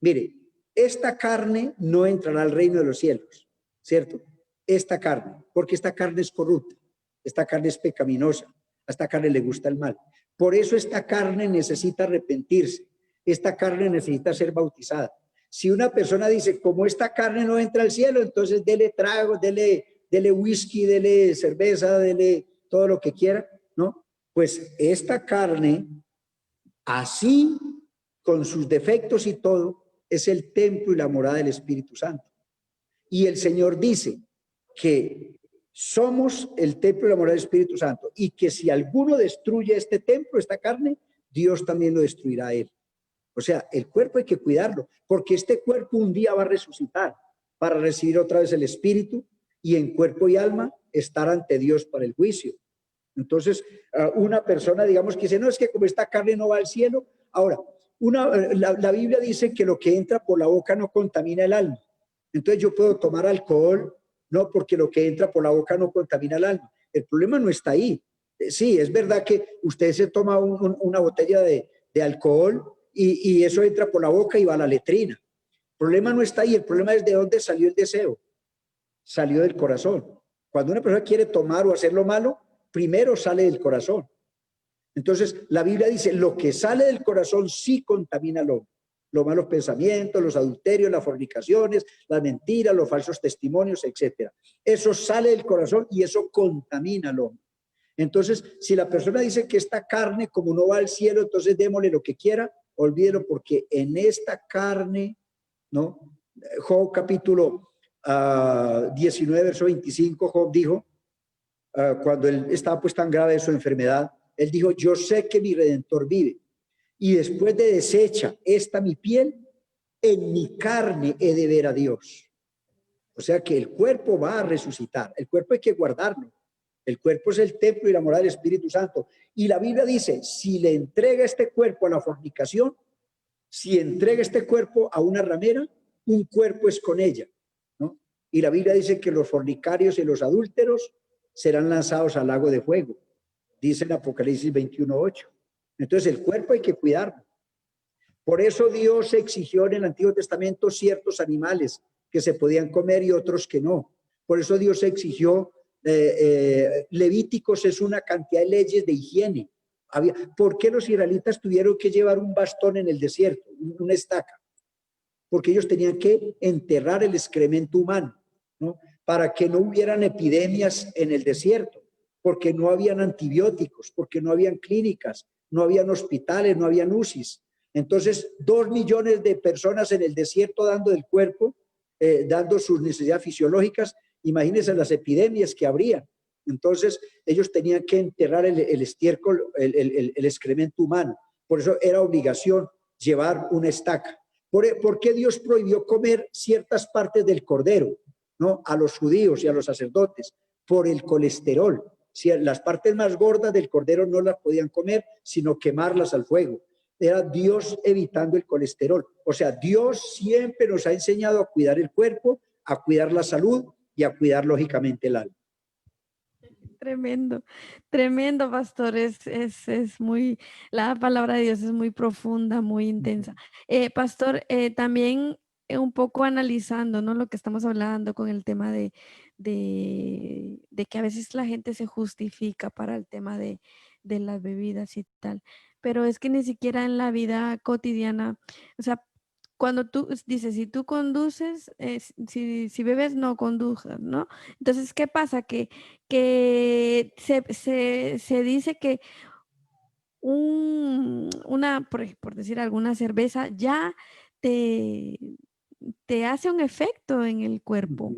Mire, esta carne no entrará al reino de los cielos, ¿cierto? Esta carne, porque esta carne es corrupta, esta carne es pecaminosa, a esta carne le gusta el mal. Por eso esta carne necesita arrepentirse, esta carne necesita ser bautizada. Si una persona dice, como esta carne no entra al cielo, entonces dele trago, dele whisky, dele cerveza, dele todo lo que quiera, ¿no? Pues esta carne, así, con sus defectos y todo, es el templo y la morada del Espíritu Santo. Y el Señor dice que somos el templo y la morada del Espíritu Santo, y que si alguno destruye este templo, esta carne, Dios también lo destruirá a él. O sea, el cuerpo hay que cuidarlo, porque este cuerpo un día va a resucitar para recibir otra vez el Espíritu y en cuerpo y alma estar ante Dios para el juicio. Entonces, una persona, digamos, que dice, no, es que como esta carne no va al cielo. Ahora, la Biblia dice que lo que entra por la boca no contamina el alma. Entonces yo puedo tomar alcohol, no, porque lo que entra por la boca no contamina el alma. El problema no está ahí. Sí, es verdad que usted se toma una botella de alcohol y eso entra por la boca y va a la letrina. El problema no está ahí, el problema es de dónde salió el deseo. Salió del corazón. Cuando una persona quiere tomar o hacer lo malo, primero sale del corazón. Entonces, la Biblia dice, lo que sale del corazón sí contamina al hombre. Los malos pensamientos, los adulterios, las fornicaciones, las mentiras, los falsos testimonios, etcétera. Eso sale del corazón y eso contamina al hombre. Entonces, si la persona dice que esta carne, como no va al cielo, entonces démosle lo que quiera, olvídelo, porque en esta carne, ¿no? Job capítulo 19, verso 25, Job dijo, cuando él estaba pues tan grave de su enfermedad, él dijo, yo sé que mi Redentor vive, y después de deshecha esta mi piel, en mi carne he de ver a Dios. O sea que el cuerpo va a resucitar, el cuerpo hay que guardarlo. El cuerpo es el templo y la morada del Espíritu Santo. Y la Biblia dice, si le entrega este cuerpo a la fornicación, si entrega este cuerpo a una ramera, un cuerpo es con ella, ¿no? Y la Biblia dice que los fornicarios y los adúlteros serán lanzados al lago de fuego, dice en Apocalipsis 21:8. Entonces el cuerpo hay que cuidarlo. Por eso Dios exigió en el Antiguo Testamento ciertos animales que se podían comer y otros que no. Por eso Dios exigió, Levíticos es una cantidad de leyes de higiene. ¿Por qué los israelitas tuvieron que llevar un bastón en el desierto, una estaca? Porque ellos tenían que enterrar el excremento humano, ¿no? Para que no hubieran epidemias en el desierto, porque no habían antibióticos, porque no habían clínicas, no habían hospitales, no habían UCIs. Entonces, 2 millones de personas en el desierto dando del cuerpo, dando sus necesidades fisiológicas. Imagínense las epidemias que habría. Entonces, ellos tenían que enterrar el estiércol, el excremento humano. Por eso era obligación llevar una estaca. ¿Por qué Dios prohibió comer ciertas partes del cordero, ¿no? A los judíos y a los sacerdotes? Por el colesterol. Si las partes más gordas del cordero no las podían comer, sino quemarlas al fuego. Era Dios evitando el colesterol. O sea, Dios siempre nos ha enseñado a cuidar el cuerpo, a cuidar la salud y a cuidar lógicamente el alma. Tremendo, tremendo, pastor. Es muy, la palabra de Dios es muy profunda, muy intensa. Pastor, también un poco analizando, ¿no? Lo que estamos hablando con el tema de que a veces la gente se justifica para el tema de las bebidas y tal, pero es que ni siquiera en la vida cotidiana, o sea, cuando tú dices, si tú conduces, si bebes, no conduzcas, ¿no? Entonces, ¿qué pasa? Que se dice que por decir alguna cerveza ya te, te hace un efecto en el cuerpo.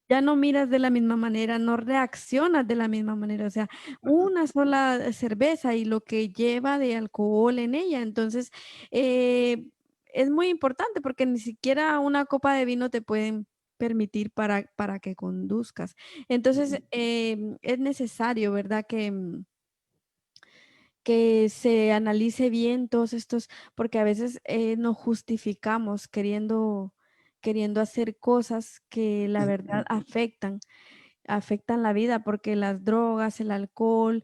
Ya no miras de la misma manera, no reaccionas de la misma manera. O sea, una sola cerveza y lo que lleva de alcohol en ella. Entonces, es muy importante porque ni siquiera una copa de vino te pueden permitir para que conduzcas. Entonces, es necesario, ¿verdad? que se analice bien todos estos, porque a veces nos justificamos queriendo hacer cosas que la verdad afectan la vida, porque las drogas, el alcohol,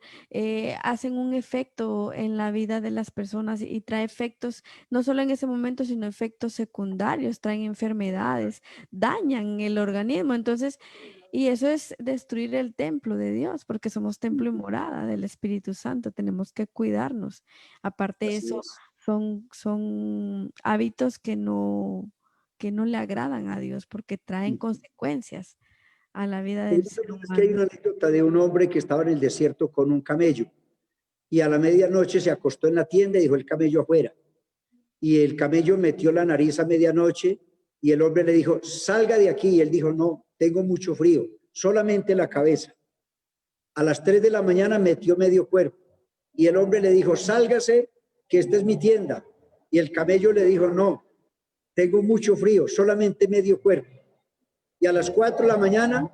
hacen un efecto en la vida de las personas y trae efectos, no solo en ese momento, sino efectos secundarios, traen enfermedades, dañan el organismo. Entonces, y eso es destruir el templo de Dios, porque somos templo y morada del Espíritu Santo. Tenemos que cuidarnos. Aparte de Así eso, es. son hábitos que no le agradan a Dios, porque traen consecuencias a la vida del ser Es que hay humano. una anécdota de un hombre que estaba en el desierto con un camello y a la medianoche se acostó en la tienda y dejó el camello afuera. Y el camello metió la nariz a medianoche y el hombre le dijo, salga de aquí. Y él dijo, no, tengo mucho frío, solamente la cabeza. A las 3 de la mañana metió medio cuerpo y el hombre le dijo, sálgase, que esta es mi tienda. Y el camello le dijo, no, tengo mucho frío, solamente medio cuerpo. Y a las 4 de la mañana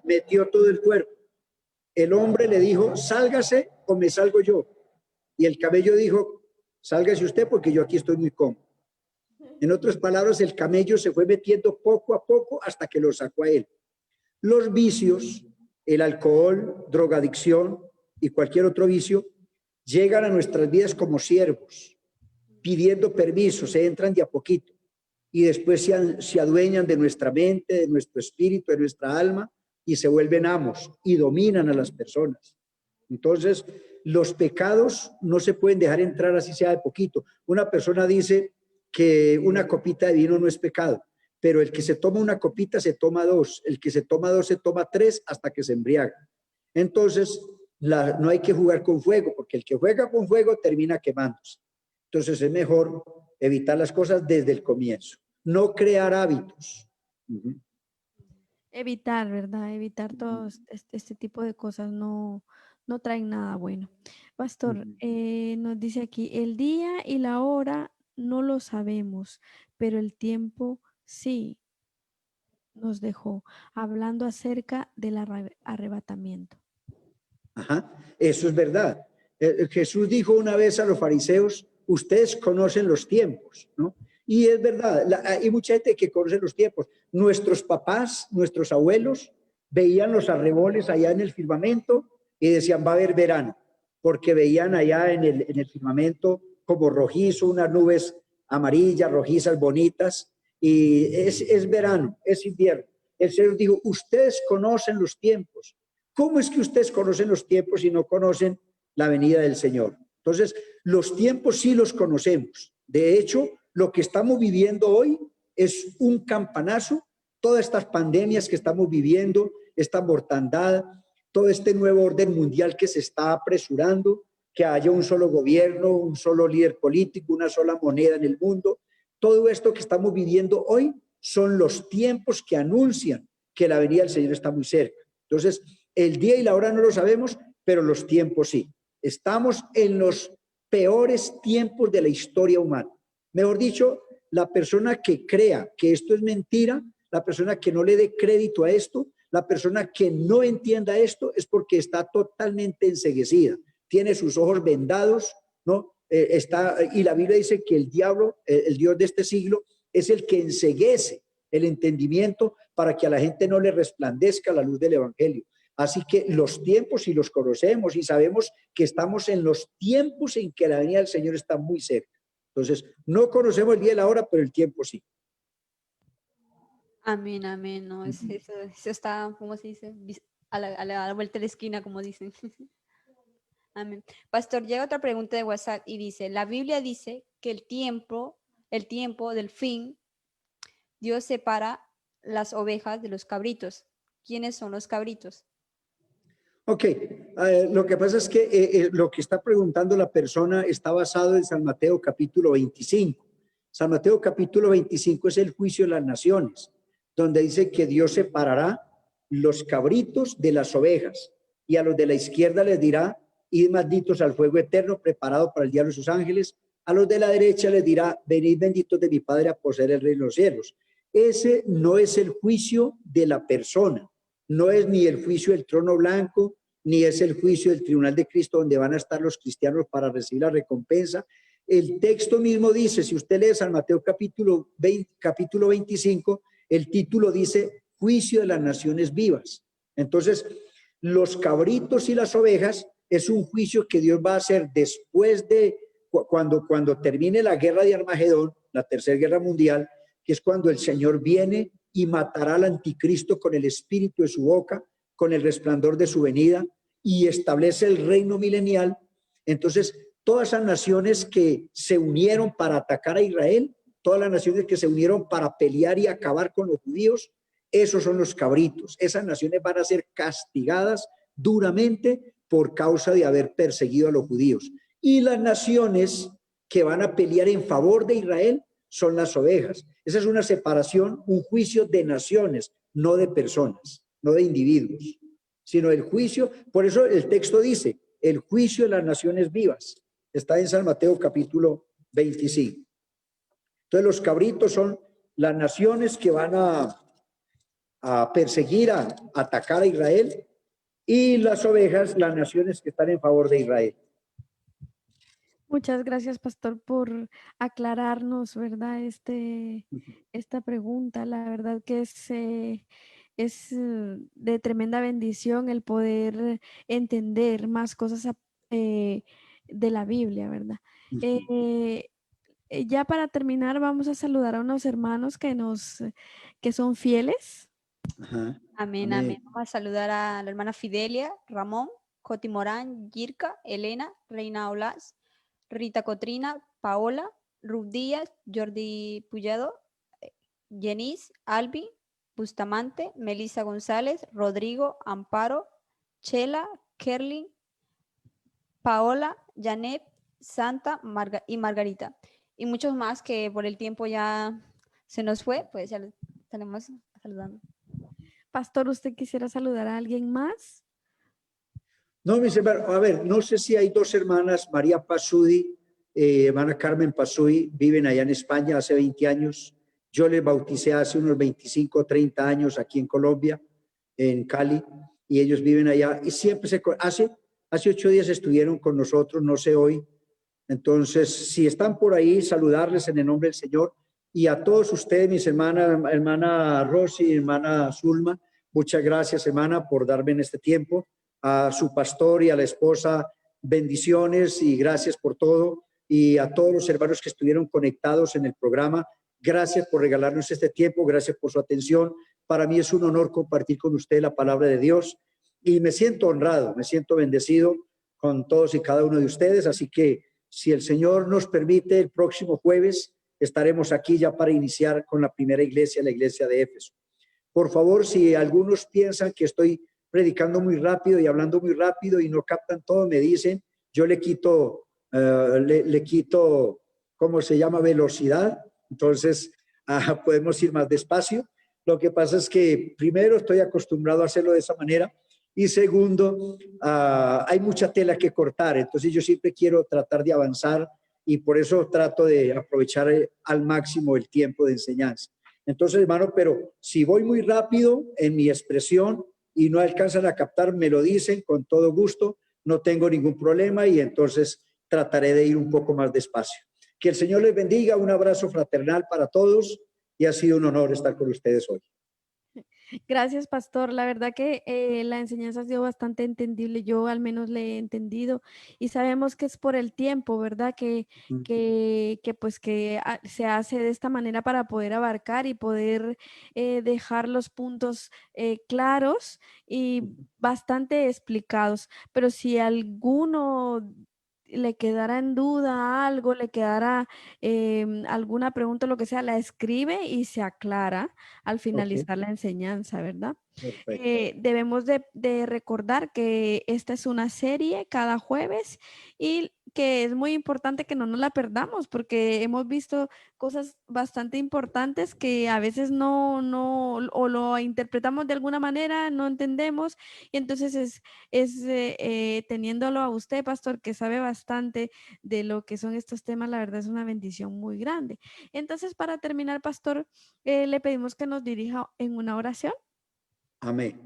metió todo el cuerpo. El hombre le dijo, sálgase o me salgo yo. Y el camello dijo, sálgase usted porque yo aquí estoy muy cómodo. En otras palabras, el camello se fue metiendo poco a poco hasta que lo sacó a él. Los vicios, el alcohol, drogadicción y cualquier otro vicio, llegan a nuestras vidas como siervos, pidiendo permiso, se entran de a poquito y después se adueñan de nuestra mente, de nuestro espíritu, de nuestra alma y se vuelven amos y dominan a las personas. Entonces, los pecados no se pueden dejar entrar así sea de poquito. Una persona dice que una copita de vino no es pecado, pero el que se toma una copita se toma dos, el que se toma dos se toma tres hasta que se embriaga. Entonces, no hay que jugar con fuego, porque el que juega con fuego termina quemándose. Entonces, es mejor evitar las cosas desde el comienzo, no crear hábitos. Evitar, ¿verdad? Evitar todo este tipo de cosas no traen nada bueno. Pastor, nos dice aquí, el día y la hora no lo sabemos, pero el tiempo sí nos dejó, hablando acerca del arrebatamiento. Ajá, eso es verdad. Jesús dijo una vez a los fariseos, ustedes conocen los tiempos, ¿no? Y es verdad, hay mucha gente que conoce los tiempos. Nuestros papás, nuestros abuelos, veían los arreboles allá en el firmamento y decían, va a haber verano, porque veían allá en el firmamento como rojizo, unas nubes amarillas, rojizas, bonitas, y es verano, es invierno. El Señor dijo, ustedes conocen los tiempos. ¿Cómo es que ustedes conocen los tiempos y no conocen la venida del Señor? Entonces, los tiempos sí los conocemos. De hecho, lo que estamos viviendo hoy es un campanazo. Todas estas pandemias que estamos viviendo, esta mortandad, todo este nuevo orden mundial que se está apresurando, que haya un solo gobierno, un solo líder político, una sola moneda en el mundo. Todo esto que estamos viviendo hoy son los tiempos que anuncian que la venida del Señor está muy cerca. Entonces, el día y la hora no lo sabemos, pero los tiempos sí. Estamos en los peores tiempos de la historia humana. Mejor dicho, la persona que crea que esto es mentira, la persona que no le dé crédito a esto, la persona que no entienda esto es porque está totalmente enceguecida, tiene sus ojos vendados, ¿no? Y la Biblia dice que el diablo, el Dios de este siglo, es el que enceguece el entendimiento para que a la gente no le resplandezca la luz del evangelio. Así que los tiempos sí los conocemos y sabemos que estamos en los tiempos en que la venida del Señor está muy cerca. Entonces, no conocemos el día y la hora, pero el tiempo sí. Amén, amén. No, eso está, ¿cómo se dice? A la vuelta de la esquina, como dicen. Amén. Pastor, llega otra pregunta de WhatsApp y dice, la Biblia dice que el tiempo del fin, Dios separa las ovejas de los cabritos. ¿Quiénes son los cabritos? Ok, lo que pasa es que lo que está preguntando la persona está basado en San Mateo capítulo 25. San Mateo capítulo 25 es el juicio de las naciones, donde dice que Dios separará los cabritos de las ovejas y a los de la izquierda les dirá, id malditos al fuego eterno preparado para el diablo y sus ángeles. A los de la derecha les dirá, venid benditos de mi Padre a poseer el reino de los cielos. Ese no es el juicio de la persona, no es ni el juicio del trono blanco, ni es el juicio del tribunal de Cristo donde van a estar los cristianos para recibir la recompensa. El texto mismo dice, si usted lee San Mateo capítulo 25, el título dice juicio de las naciones vivas. Entonces, los cabritos y las ovejas es un juicio que Dios va a hacer después de cuando termine la guerra de Armagedón, la tercera guerra mundial, que es cuando el Señor viene y matará al anticristo con el espíritu de su boca, con el resplandor de su venida, y establece el reino milenial. Entonces, todas esas naciones que se unieron para atacar a Israel, todas las naciones que se unieron para pelear y acabar con los judíos, esos son los cabritos. Esas naciones van a ser castigadas duramente por causa de haber perseguido a los judíos. Y las naciones que van a pelear en favor de Israel son las ovejas. Esa es una separación, un juicio de naciones, no de personas, no de individuos, sino el juicio. Por eso el texto dice, el juicio de las naciones vivas. Está en San Mateo capítulo 25. Entonces los cabritos son las naciones que van a perseguir, a atacar a Israel, y las ovejas, las naciones que están en favor de Israel. Muchas gracias, pastor, por aclararnos, ¿verdad? Esta pregunta. La verdad que es de tremenda bendición el poder entender más cosas de la Biblia, ¿verdad? Eh, ya para terminar, vamos a saludar a unos hermanos que son fieles. Ajá. Amén, Amén. amén. Vamos a saludar a la hermana Fidelia, Ramón, Coti Morán, Yirka, Elena, Reina Olas, Rita Cotrina, Paola, Ruth Díaz, Jordi Puyado, Jenis, Albi, Bustamante, Melissa González, Rodrigo, Amparo, Chela, Kerlin, Paola, Janet, Santa y Margarita. Y muchos más que por el tiempo ya se nos fue, pues ya los tenemos saludando. Pastor, ¿usted quisiera saludar a alguien más? No, mis hermanos, a ver, no sé si hay dos hermanas, María Pasudi, hermana Carmen Pasudi, viven allá en España hace 20 años. Yo les bauticé hace unos 25, 30 años aquí en Colombia, en Cali, y ellos viven allá. Y siempre hace 8 días estuvieron con nosotros, no sé hoy. Entonces, si están por ahí, saludarles en el nombre del Señor. Y a todos ustedes, mis hermanas, hermana Rosy, hermana Zulma, muchas gracias, hermana, por darme en este tiempo. A su pastor y a la esposa, bendiciones y gracias por todo. Y a todos los hermanos que estuvieron conectados en el programa, gracias por regalarnos este tiempo, gracias por su atención. Para mí es un honor compartir con usted la palabra de Dios y me siento honrado, me siento bendecido con todos y cada uno de ustedes. Así que si el Señor nos permite, el próximo jueves estaremos aquí ya para iniciar con la primera iglesia, la iglesia de Éfeso. Por favor, si algunos piensan que estoy predicando muy rápido y hablando muy rápido y no captan todo, me dicen, yo le quito, ¿cómo se llama? Velocidad. Entonces, podemos ir más despacio. Lo que pasa es que, primero, estoy acostumbrado a hacerlo de esa manera y segundo, hay mucha tela que cortar. Entonces, yo siempre quiero tratar de avanzar y por eso trato de aprovechar al máximo el tiempo de enseñanza. Entonces, hermano, pero si voy muy rápido en mi expresión y no alcanzan a captar, me lo dicen con todo gusto, no tengo ningún problema y entonces trataré de ir un poco más despacio. Que el Señor les bendiga, un abrazo fraternal para todos y ha sido un honor estar con ustedes hoy. Gracias, pastor. La verdad que la enseñanza ha sido bastante entendible. Yo al menos le he entendido y sabemos que es por el tiempo, ¿verdad? Que se hace de esta manera para poder abarcar y poder dejar los puntos claros y bastante explicados. Pero si alguno le quedara en duda algo, le quedara alguna pregunta, lo que sea, la escribe y se aclara al finalizar la enseñanza, ¿verdad? Perfecto. Debemos de recordar que esta es una serie cada jueves y que es muy importante que no nos la perdamos porque hemos visto cosas bastante importantes que a veces o lo interpretamos de alguna manera, no entendemos y entonces teniéndolo a usted, pastor, que sabe bastante de lo que son estos temas, la verdad es una bendición muy grande. Entonces, para terminar, pastor, le pedimos que nos dirija en una oración. Amén.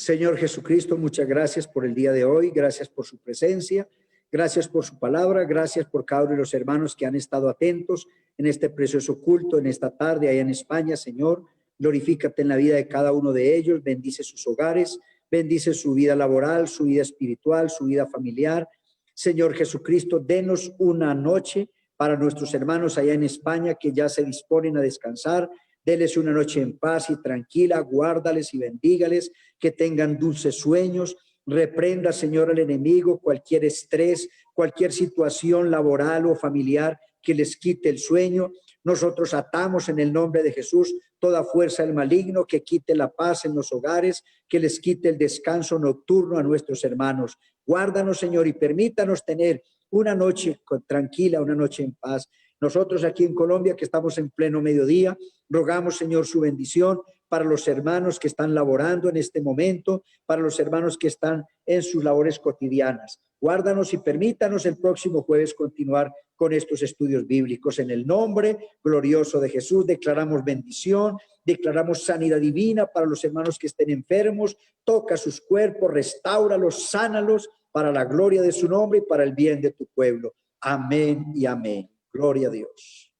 Señor Jesucristo, muchas gracias por el día de hoy, gracias por su presencia, gracias por su palabra, gracias por cada uno de los hermanos que han estado atentos en este precioso culto, en esta tarde allá en España, Señor. Glorifícate en la vida de cada uno de ellos, bendice sus hogares, bendice su vida laboral, su vida espiritual, su vida familiar. Señor Jesucristo, denos una noche para nuestros hermanos allá en España que ya se disponen a descansar. Deles una noche en paz y tranquila, guárdales y bendígales, que tengan dulces sueños. Reprenda, Señor, al enemigo cualquier estrés, cualquier situación laboral o familiar que les quite el sueño. Nosotros atamos en el nombre de Jesús toda fuerza del maligno que quite la paz en los hogares, que les quite el descanso nocturno a nuestros hermanos. Guárdanos, Señor, y permítanos tener una noche tranquila, una noche en paz. Nosotros aquí en Colombia, que estamos en pleno mediodía, rogamos, Señor, su bendición para los hermanos que están laborando en este momento, para los hermanos que están en sus labores cotidianas. Guárdanos y permítanos el próximo jueves continuar con estos estudios bíblicos. En el nombre glorioso de Jesús declaramos bendición, declaramos sanidad divina para los hermanos que estén enfermos. Toca sus cuerpos, restáuralos, sánalos para la gloria de su nombre y para el bien de tu pueblo. Amén y amén. Gloria a Dios.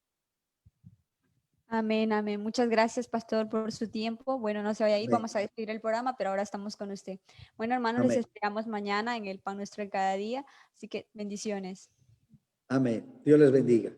Amén, amén. Muchas gracias, pastor, por su tiempo. Bueno, no se vaya a ir, Amén. vamos a despedir el programa, pero ahora estamos con usted. Bueno, hermanos, les Amén. esperamos mañana en el Pan Nuestro de cada día, así que bendiciones. Amén. Dios les bendiga.